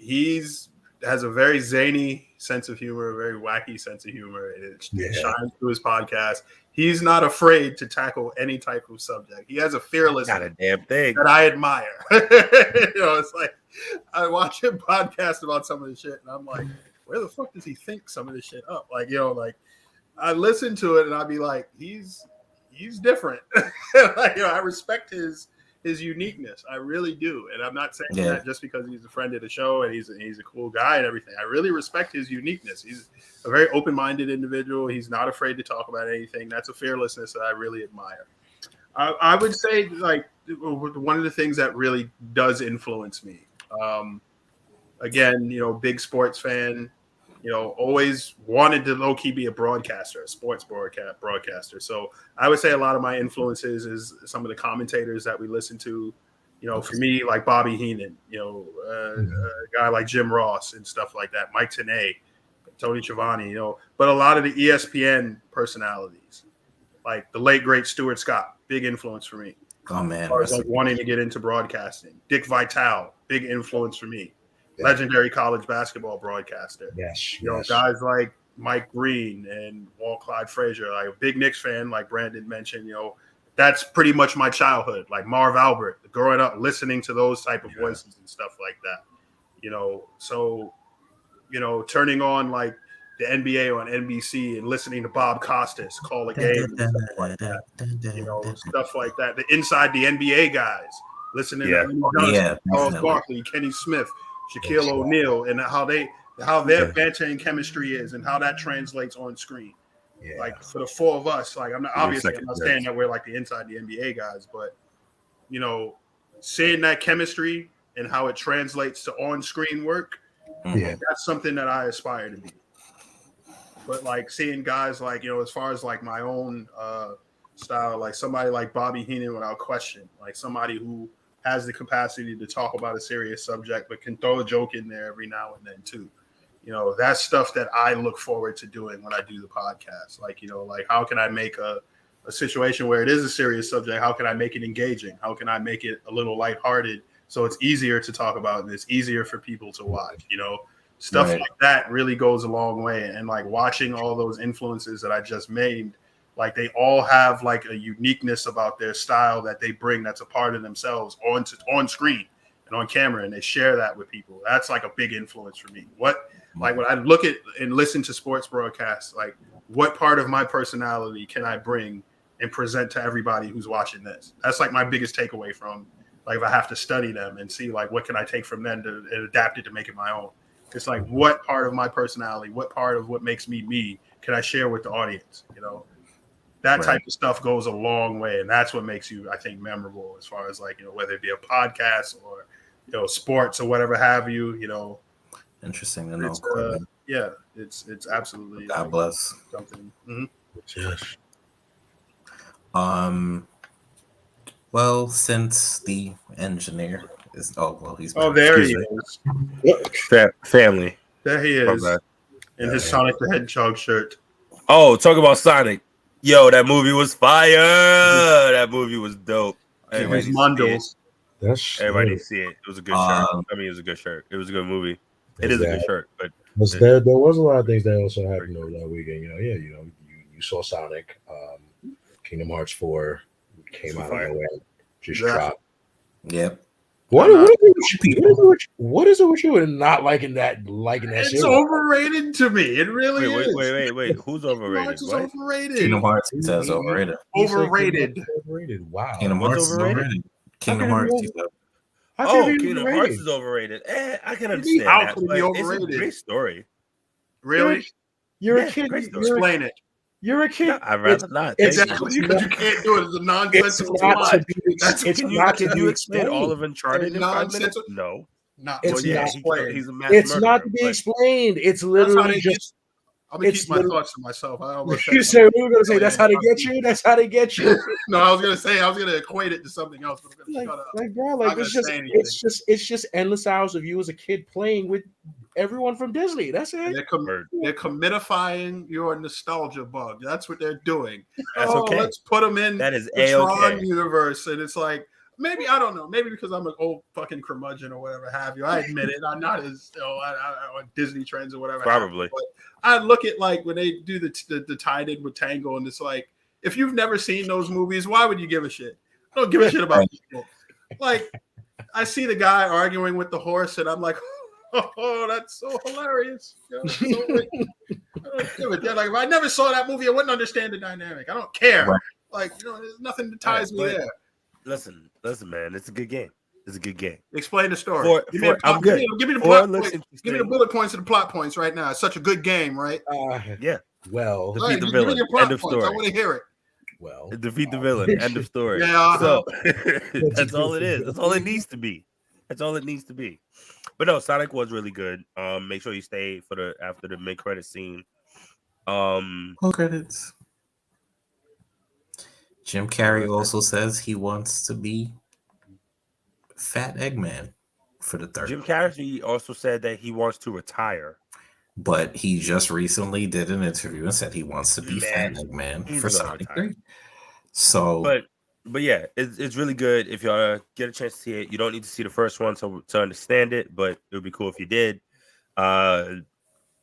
has a very zany sense of humor, a very wacky sense of humor, and it shines through his podcast. He's not afraid to tackle any type of subject. He has a fearlessness
not a damn thing
that I admire. It's like I watch him podcast about some of the shit, and I'm like, where the fuck does he think some of this shit up? Like, I listen to it and I'd be like, he's he's different. I respect his uniqueness. I really do, and I'm not saying that just because he's a friend of the show and he's a cool guy and everything. I really respect his uniqueness. He's a very open-minded individual. He's not afraid to talk about anything. That's a fearlessness that I really admire. I would say, like, one of the things that really does influence me. Again, big sports fan. Always wanted to low-key be a broadcaster, a sports broadcaster. So I would say a lot of my influences is some of the commentators that we listen to. For me, like Bobby Heenan, a guy like Jim Ross and stuff like that, Mike Tenay, Tony Schiavone, but a lot of the ESPN personalities, like the late, great Stuart Scott, big influence for me.
Oh, man.
As far as like wanting to get into broadcasting. Dick Vitale, big influence for me. Legendary college basketball broadcaster.
Yes.
Guys like Mike Green and Walt Clyde Frazier, like a big Knicks fan, like Brandon mentioned, that's pretty much my childhood. Like Marv Albert, growing up listening to those type of voices and stuff like that. So turning on like the NBA on NBC and listening to Bob Costas call a game and stuff like that. Stuff like that. The inside the NBA guys, listening to Charles Barkley, Kenny Smith, Shaquille O'Neal, and how their banter and chemistry is, and how that translates on screen. Yeah. Like for the four of us, like I'm not saying that we're like the inside the NBA guys, but seeing that chemistry and how it translates to on-screen work, that's something that I aspire to be. But like seeing guys like as far as like my own style, like somebody like Bobby Heenan, without question, like somebody who has the capacity to talk about a serious subject, but can throw a joke in there every now and then too. That's stuff that I look forward to doing when I do the podcast. Like, like how can I make a situation where it is a serious subject? How can I make it engaging? How can I make it a little lighthearted so it's easier to talk about and it's easier for people to watch? Stuff like that really goes a long way. And like watching all those influences that I just made, like they all have like a uniqueness about their style that they bring that's a part of themselves on screen and on camera, and they share that with people. That's like a big influence for me. When I look at and listen to sports broadcasts, like what part of my personality can I bring and present to everybody who's watching this? That's like my biggest takeaway from, like, if I have to study them and see like what can I take from them and adapt it to make it my own. It's like what part of my personality, what part of what makes me can I share with the audience? That type of stuff goes a long way, and that's what makes you, I think, memorable as far as like whether it be a podcast or sports or whatever have you.
Interesting to know.
It's absolutely.
God bless.
Something. Mm-hmm.
Yes.
Well, since the engineer is he's
there he is.
Family.
There he is in his Sonic the Hedgehog shirt.
Oh, talk about Sonic. Yo, that movie was fire. That movie was dope. Everybody see it. It was a good shirt. It was a good shirt. It was a good movie. It is a good shirt. But
there was a lot of things that also happened over that weekend. You saw Sonic. Kingdom Hearts 4 came out of nowhere. Just dropped.
Yep.
What is it with you and not liking that
It's
series?
overrated to me. It really is.
Wait. Who's overrated?
Overrated.
Kingdom Hearts says overrated.
Overrated.
Wow.
Kingdom Hearts is overrated. Kingdom Hearts.
Kingdom Hearts is overrated. I can understand that. But it's a great story.
Really?
You're a kid.
Explain it.
You're a kid.
No, I'd rather not.
Exactly. Because you can't do it. It's a nonsensical plot.
Can you explain all of Uncharted in 5 minutes? No.
He's
a mass
It's
murderer,
not to be explained. It's literally just.
I'm gonna keep my thoughts to myself. I almost
you said we were gonna say that's how they get you. That's how they get you.
No, I was gonna equate it to something else. But I'm gonna shut up.
Like, bro, like it's just endless hours of you as a kid playing with everyone from Disney. That's it.
They're commodifying your nostalgia bug. That's what they're doing.
That's okay.
Let's put them in
that is
the Tron universe, and it's like. Maybe I don't know. Maybe because I'm an old fucking curmudgeon or whatever have you. I admit it. I'm not as on Disney trends or whatever.
Probably.
But I look at like when they do the tied in with Tango, and it's like if you've never seen those movies, why would you give a shit? I don't give a shit about people. Like I see the guy arguing with the horse, and I'm like, oh, that's so hilarious. I don't give a damn. Like if I never saw that movie, I wouldn't understand the dynamic. I don't care. Right. Like, there's nothing that ties me there.
Listen, man. It's a good game.
Explain the story. Give me the plot points. Give me the bullet points and the plot points right now. It's such a good game, right?
Yeah.
Well,
defeat the villain. End of story.
I want to hear it.
Well,
defeat the villain. End of story.
Yeah.
So that's all it is. That's all it needs to be. But no, Sonic was really good. Make sure you stay for after the mid credit scene.
Credits. Jim Carrey also says he wants to be Fat Eggman for the third.
Jim Carrey also said that he wants to retire.
But he just recently did an interview and said he wants to be Fat Eggman for Sonic 3. So,
but yeah, it's really good. If y'all get a chance to see it, you don't need to see the first one to understand it, but it would be cool if you did. Damn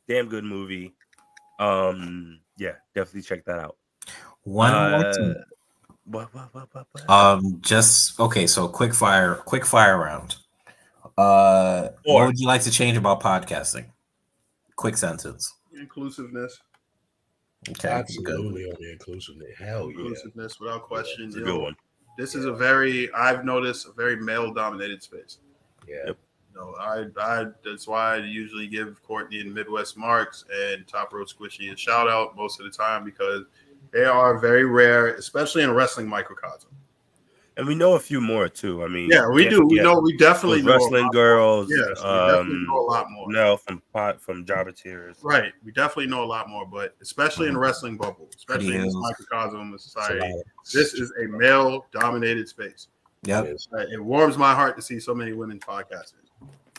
good movie. Yeah, definitely check that out.
One more thing.
What?
Just okay. So quick fire round. What would you like to change about podcasting? Quick sentence.
Inclusiveness.
Okay.
Absolutely on the inclusiveness. Hell yeah.
Inclusiveness without question.
It's a good one.
This is I've noticed a very male-dominated space.
Yeah.
I that's why I usually give Courtney and Midwest Marks and Top Row Squishy a shout out most of the time because they are very rare, especially in a wrestling microcosm.
And we know a few more too. I mean,
yeah, we do. We definitely know
wrestling girls.
Yes, we definitely know a lot more.
No, from Jobber Tears.
Right, we definitely know a lot more, but especially in the wrestling bubble, especially in this microcosm of society, this is a male-dominated space.
Yep,
it warms my heart to see so many women podcasters.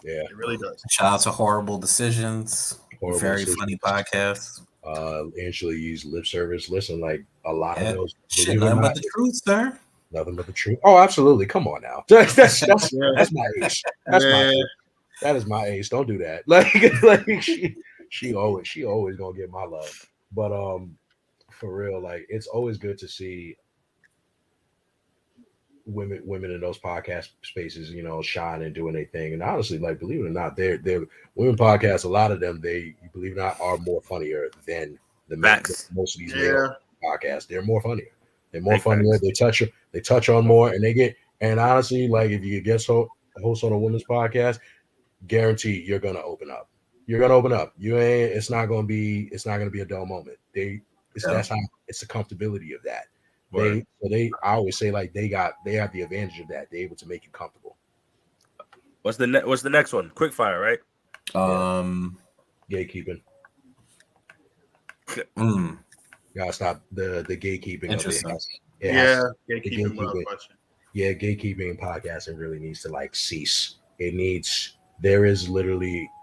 Yeah,
it really does.
Shout out to Horrible Decisions. Very funny podcast.
Angela used lip service. Listen, like a lot of those.
Shit, nothing but the truth, sir.
Nothing but the truth. Oh, absolutely. Come on now. That's my ace. That is my ace. Don't do that. Like she always gonna get my love. But for real, like it's always good to see women in those podcast spaces, shine and doing their thing. And honestly, like believe it or not, they're women podcasts. A lot of them, you believe it or not, are more funnier than the men. Most of these male podcasts, they're more funnier. They're more funnier. They touch on more, and honestly, like if you get host on a women's podcast, guarantee you're gonna open up. You're gonna open up. It's not gonna be a dull moment. That's how it's the comfortability of that. I always say like they have the advantage of that. They're able to make you comfortable.
What's the next one? Quick fire, right?
Gatekeeping. Gotta stop the gatekeeping of it.
Gatekeeping without question.
Yeah, gatekeeping in podcasting really needs to like cease. It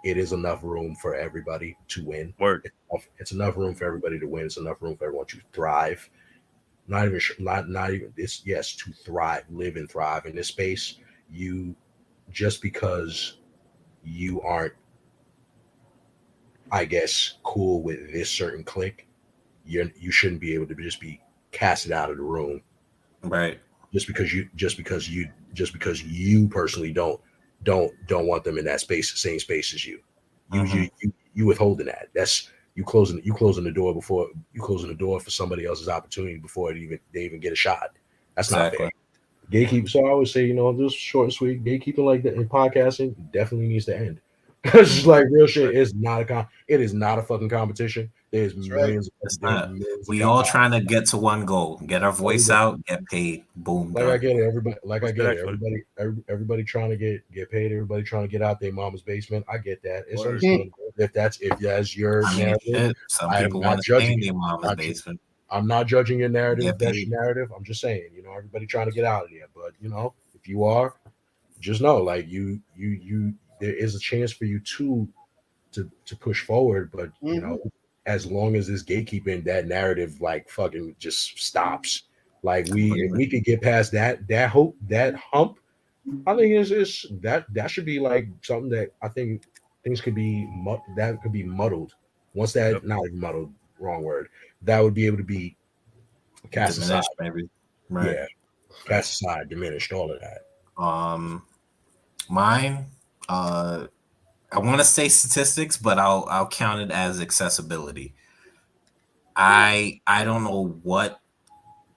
is enough room for everybody to win. It's enough room for everybody to win. It's enough room for everyone to thrive. Not even this. Yes, to thrive, live and thrive in this space. Just because you aren't, I guess, cool with this certain clique, you shouldn't be able to just be casted out of the room,
right? Just because
you personally don't want them in that same space as you. You withholding that. That's you closing the door for somebody else's opportunity before they even get a shot. That's not fair. Gatekeeping. So I always say, just short and sweet. Gatekeeping like that in podcasting definitely needs to end. It's like real shit. It is not a fucking competition. There's millions.
We all trying to get to one goal: get our voice out, get paid. Boom.
I get it. Everybody trying to get paid. Everybody trying to get out their mama's basement. I get that. It's understandable. If that's your narrative,
some people want to stay in their mama's basement.
I'm not judging your narrative. If that's your narrative, I'm just saying, everybody trying to get out of there. But if you are, just know, like you there is a chance for you to push forward, but as long as this gatekeeping, that narrative like fucking just stops. Like if we could get past that hump, I think it's that should be like something that I think things could be muddled. Once that not even muddled, wrong word. That would be able to be cast aside,
maybe. Right.
Yeah, cast aside, diminished, all of that.
Mine. I want to say statistics, but I'll count it as accessibility. I don't know what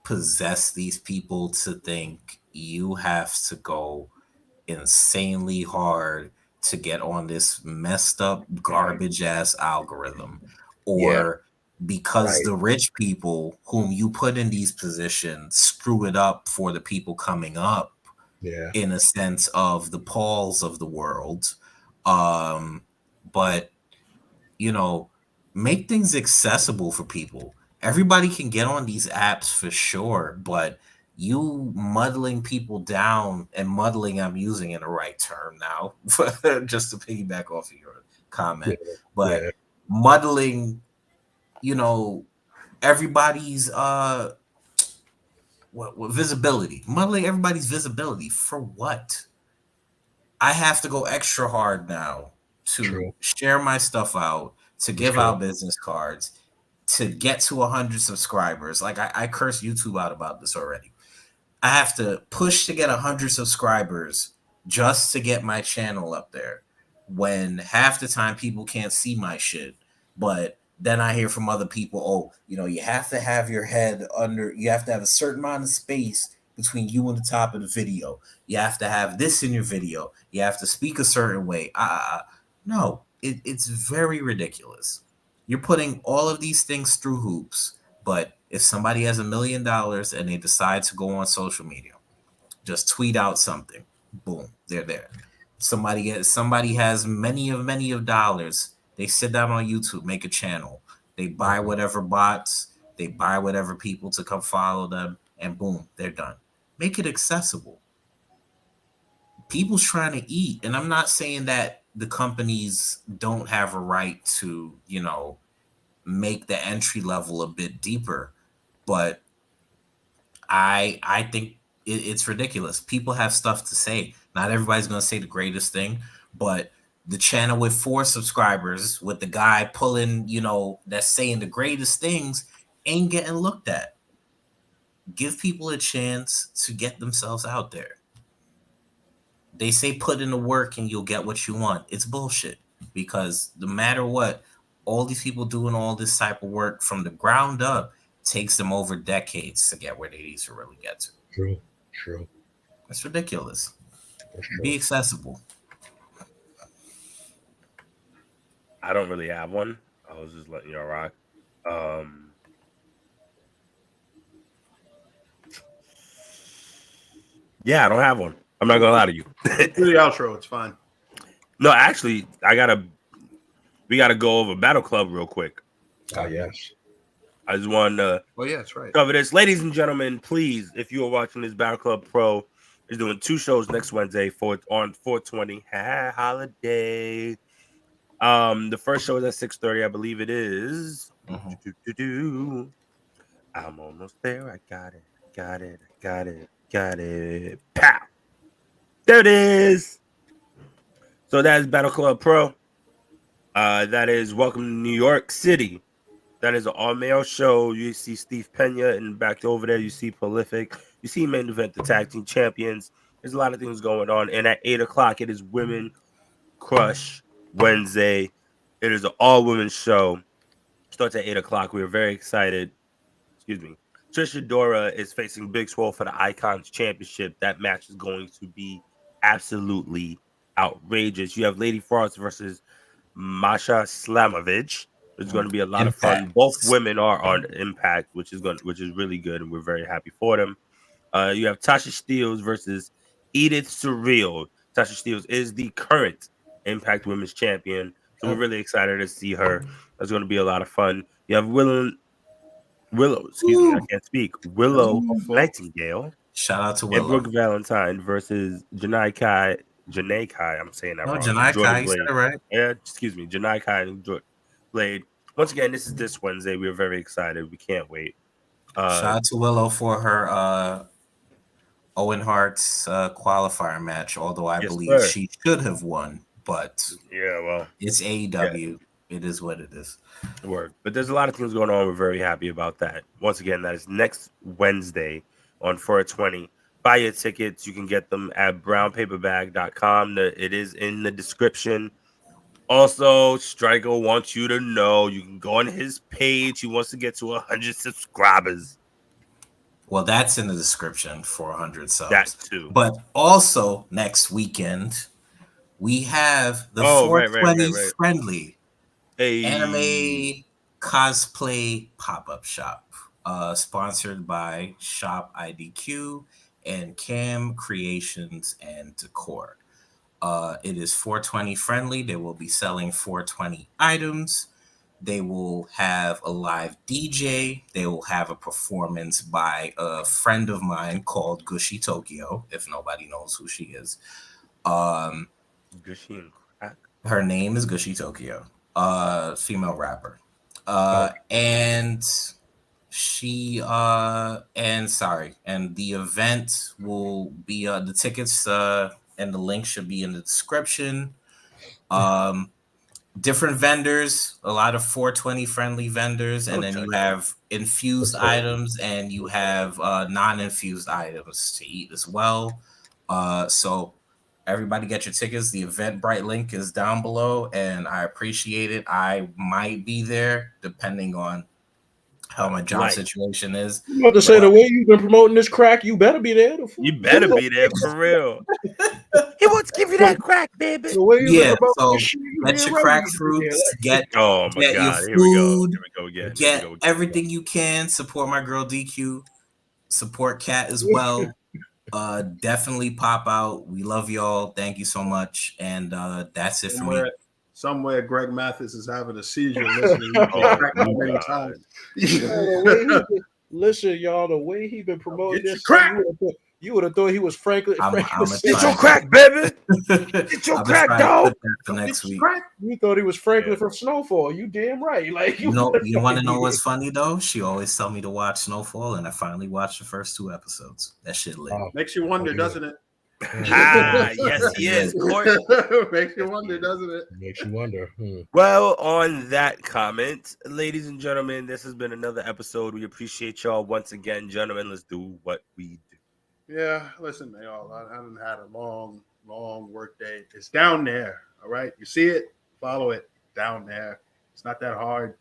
possess these people to think you have to go insanely hard to get on this messed up garbage ass algorithm, or because the rich people whom you put in these positions screw it up for the people coming up, in a sense of the Pauls of the world. But make things accessible for people. Everybody can get on these apps for sure, but you muddling people down, and muddling, I'm using in the right term now, just to piggyback off of your comment, but muddling, everybody's what visibility, muddling everybody's visibility for what? I have to go extra hard now to share my stuff out, to give out business cards, to get to 100 subscribers. Like I cursed YouTube out about this already. I have to push to get 100 subscribers just to get my channel up there, when half the time people can't see my shit. But then I hear from other people, you have to have your head under, you have to have a certain amount of space between you and the top of the video. You have to have this in your video. You have to speak a certain way. No, it's very ridiculous. You're putting all of these things through hoops, but if somebody has $1 million and they decide to go on social media, just tweet out something, boom, they're there. Somebody has many of dollars. They sit down on YouTube, make a channel. They buy whatever bots, they buy whatever people to come follow them, and boom, they're done. Make it accessible. People's trying to eat, and I'm not saying that the companies don't have a right to, make the entry level a bit deeper, but I think it's ridiculous. People have stuff to say. Not everybody's going to say the greatest thing, but the channel with 4 subscribers, with the guy pulling, that's saying the greatest things, ain't getting looked at. Give people a chance to get themselves out there. They say put in the work and you'll get what you want. It's bullshit, because no matter what, all these people doing all this type of work from the ground up takes them over decades to get where they need to really get to.
True.
That's ridiculous. Be accessible.
I don't really have one. I was just letting y'all rock. Yeah, I don't have one. I'm not gonna lie to you.
Do the outro. It's fine.
No, actually, we gotta go over Battle Club real quick.
Oh yes.
I just wanted to
that's right.
cover this. Ladies and gentlemen, please, if you are watching this, Battle Club Pro is doing 2 shows next Wednesday on 420 holiday. The first show is at 6:30, I believe it is. I'm almost there. I got it. Pow! There it is. So that is Battle Club Pro. That is Welcome to New York City. That is an all-male show. You see Steve Pena, and back over there you see Prolific. You see Main Event, the Tag Team Champions. There's a lot of things going on. And at 8 o'clock, it is Women Crush Wednesday. It is an all-women show. Starts at 8 o'clock. We are very excited. Excuse me. Trisha Dora is facing Big Swole for the Icons Championship. That match is going to be absolutely outrageous. You have Lady Frost versus Masha Slamovich. It's going to be a lot of fun. Both women are on Impact, which is really good, and we're very happy for them. You have Tasha Steelz versus Edith Surreal. Tasha Steelz is the current Impact Women's Champion, so we're really excited to see her. That's going to be a lot of fun. You have Willow. Excuse me, I can't speak. Willow Nightingale.
Shout out to Willow.
And Brooke Valentine versus Janai Kai. I'm saying that wrong.
Janai Kai, you said it right.
Yeah, excuse me. Janai Kai and Jordan Blade. Once again, this is this Wednesday. We're very excited. We can't wait.
Shout out to Willow for her Owen Hart's qualifier match, although I believe she should have won. But it's AEW. Yeah. It is what it is.
Word. But there's a lot of things going on. We're very happy about that. Once again, that is next Wednesday on 420. Buy your tickets. You can get them at brownpaperbag.com. It is in the description. Also, Striker wants you to know you can go on his page. He wants to get to 100 subscribers.
Well, that's in the description for 100 subs.
That too.
But also next weekend, we have the
Right.
420 friendly
Hey.
anime cosplay pop-up shop, sponsored by Shop IDQ and Cam Creations and Decor. It is 420 friendly. They will be selling 420 items. They will have a live DJ. They will have a performance by a friend of mine called Gushy Tokyo, if nobody knows who she is.
Gushy and crack.
Her name is Gushy Tokyo, female rapper. And she and the event will be the tickets and the link should be in the description. Different vendors, a lot of 420 friendly vendors, and then you have infused items and you have non-infused items to eat as well. So everybody get your tickets. The Eventbrite link is down below, and I appreciate it. I might be there depending on how my job situation is.
I'm about to say, the way you've been promoting this crack, you better be there.
You better be there for real. He wants to give you that crack, baby.
So get your crack fruits, get your food, get everything you can. Support my girl DQ. Support Cat as well. Definitely pop out. We love y'all. Thank you so much. And that's it for me.
Somewhere Greg Mathis is having a seizure listening.
Listen, y'all, the way he been promoting this,
crack.
You would have thought he was Franklin.
Get your crack, baby. Get your crack, dog.
Next week.
You thought he was Franklin from Snowfall. You damn right. Like
you want to know what's funny though? She always tell me to watch Snowfall, and I finally watched the first 2 episodes. That shit lit.
Makes you wonder, doesn't it?
Yes, he is.
Makes you wonder, doesn't it?
Makes you wonder.
Well, on that comment, ladies and gentlemen, this has been another episode. We appreciate y'all once again, gentlemen. Let's do what we do.
Yeah, listen, y'all. I haven't had a long work day. It's down there. All right, you see it, follow it down there. It's not that hard.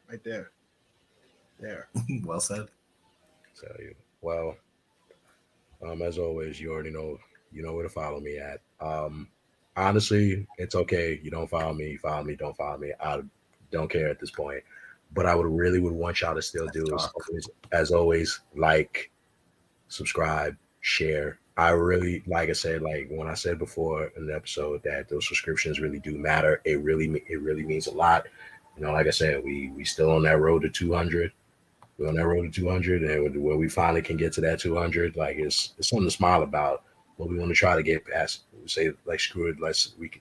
Right there. There.
Well said.
Tell you. Well. As always, you already know, where to follow me at. Honestly, it's okay. You don't follow me, don't follow me. I don't care at this point. But I would want y'all to still do is, as always, like, subscribe, share. I really, like I said, like when I said before in the episode that those subscriptions really do matter. It really means a lot. Like I said, we still on that road to 200. We're on that road to 200, and when we finally can get to that 200, like it's something to smile about. But we want to try to get past. Say like screw it.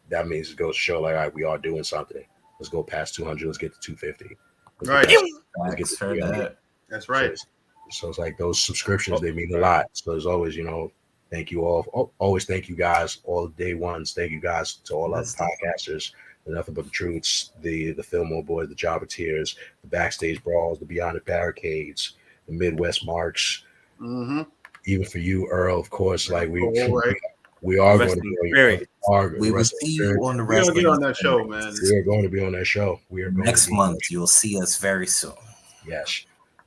That means it goes to show like, all right, we are doing something. Let's go past 200. Let's get to 250.
Right.
Let's get to 300.
That's right.
So it's like those subscriptions, they mean a lot. So as always, thank you all. Always thank you guys, all the day ones. Thank you guys to all other podcasters. The Nothing But the Truths, the Fillmore Boys, the Jobbeteers, the Backstage Brawls, the Beyond the Barricades, the Midwest Marks.
Mm-hmm.
Even for you, Earl, of course. Like we are going to be.
We will see you on the
rest. We're going to be on that show, man.
We are going to be on that show. We are going
next month. You'll see us very soon.
Yes.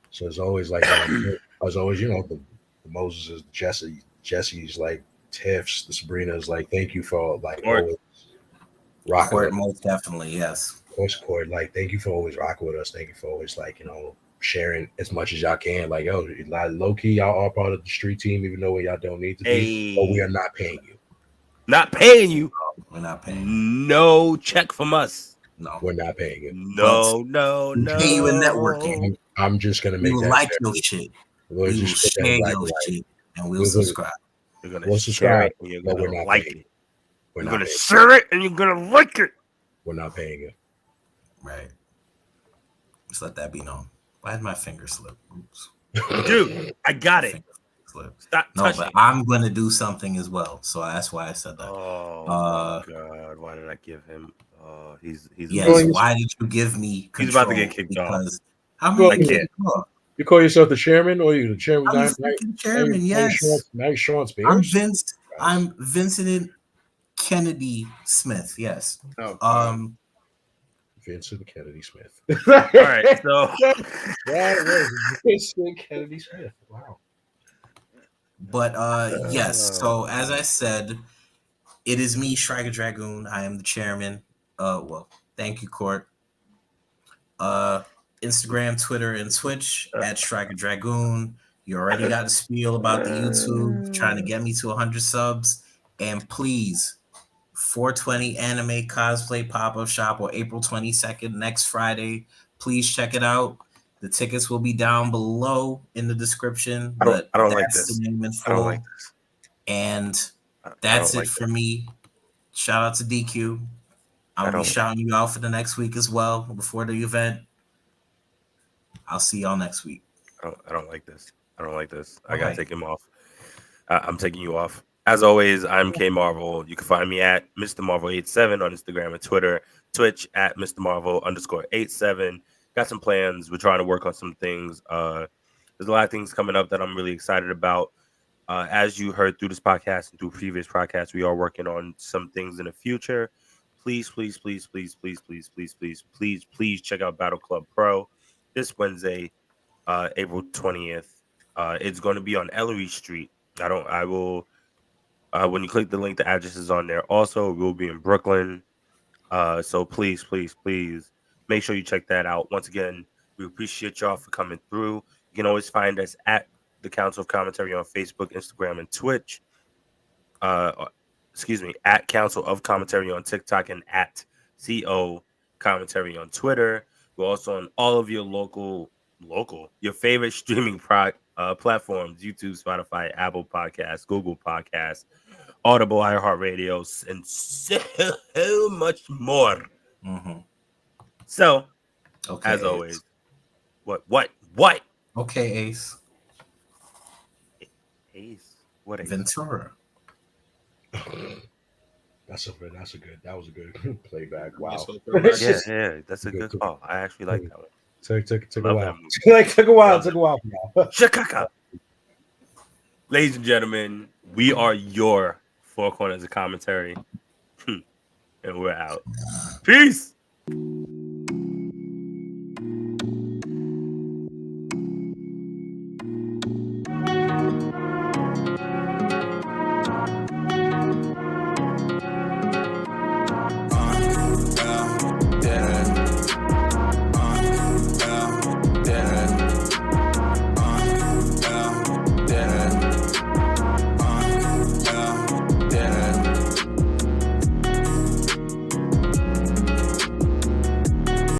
So it's always like, as always, the Moses, Jesse's, like Tiffs, the Sabrinas. Like, thank you for like always.
Court, most definitely, yes.
Of course, Court. Like, thank you for always rocking with us. Thank you for always, like, sharing as much as y'all can. Like, low key, y'all are part of the street team, even though y'all don't need to be. But we are not paying you.
Not paying you.
We're not paying you.
No check from us.
No,
we're not paying you.
No.
Pay you in networking.
I'm just gonna make that.
Like your shit. We'll just share your shit, and we'll subscribe.
We'll subscribe.
You're gonna like it.
You're
gonna share it and you're gonna like it.
We're not paying you.
Right. Just let that be known. Why did my finger slip? Oops.
Dude, I got it. Stop touching.
But I'm gonna do something as well. So that's why I said that.
Oh my god, why did I give him? He's
yes. Why did you give me control?
He's about to get kicked off.
I can't.
You call yourself the chairman, or you the chairman?
I'm the chairman. Yes.
Nice Sean Spears.
I'm Vincent Kennedy Smith. Yes.
Vincent Kennedy Smith.
All right, so
That was Vincent Kennedy Smith. Wow.
But yes, so as I said, it is me, Striker Dragoon. I am the chairman. Well, thank you, Court. Instagram, Twitter, and Twitch at Striker Dragoon. You already got the spiel about the YouTube, trying to get me to 100 subs. And please, 420 Anime Cosplay Pop-Up Shop on April 22nd, next Friday. Please check it out. The tickets will be down below in the description. But
I don't like
that's
this.
the name in
I don't
full.
like this.
And
I
that's
don't
it
like
for me. Shout out to DQ. I'm gonna be
don't-
shouting you out for the next week as well before the event. I'll see y'all next week.
I don't like this. I don't like this. I
Okay.
gotta take him off. I'm taking you off. As always, I'm K Marvel. You can find me at Mr. Marvel 87 on Instagram and Twitter, Twitch at Mr. Marvel _87. Got some plans. We're trying to work on some things. There's a lot of things coming up that I'm really excited about. As you heard through this podcast and through previous podcasts, we are working on some things in the future. Please, please, please, please, please, please, please, please, please, please check out Battle Club Pro this Wednesday, April 20th. It's going to be on Ellery Street. I will. When you click the link, the address is on there. Also, we'll be in Brooklyn. So please, please, please make sure you check that out. Once again, we appreciate y'all for coming through. You can always find us at the Council of Commentary on Facebook, Instagram, and Twitch. At Council of Commentary on TikTok and at CO Commentary on Twitter. We're also on all of your your favorite streaming platforms: YouTube, Spotify, Apple Podcasts, Google Podcasts, Audible, iHeartRadio, and so much more.
Mm-hmm.
So,
Okay,
as
Ace.
always, what?
Okay, Ace.
Ace. What Ace?
Ventura.
That was a good playback. Wow.
So throwback.
Yeah, that's a good call. I actually like that one.
Took a
Love
while.
that movie.
Took a while. Now.
Chicago. Ladies and gentlemen, we are your Four Corners of Commentary. And we're out. Peace.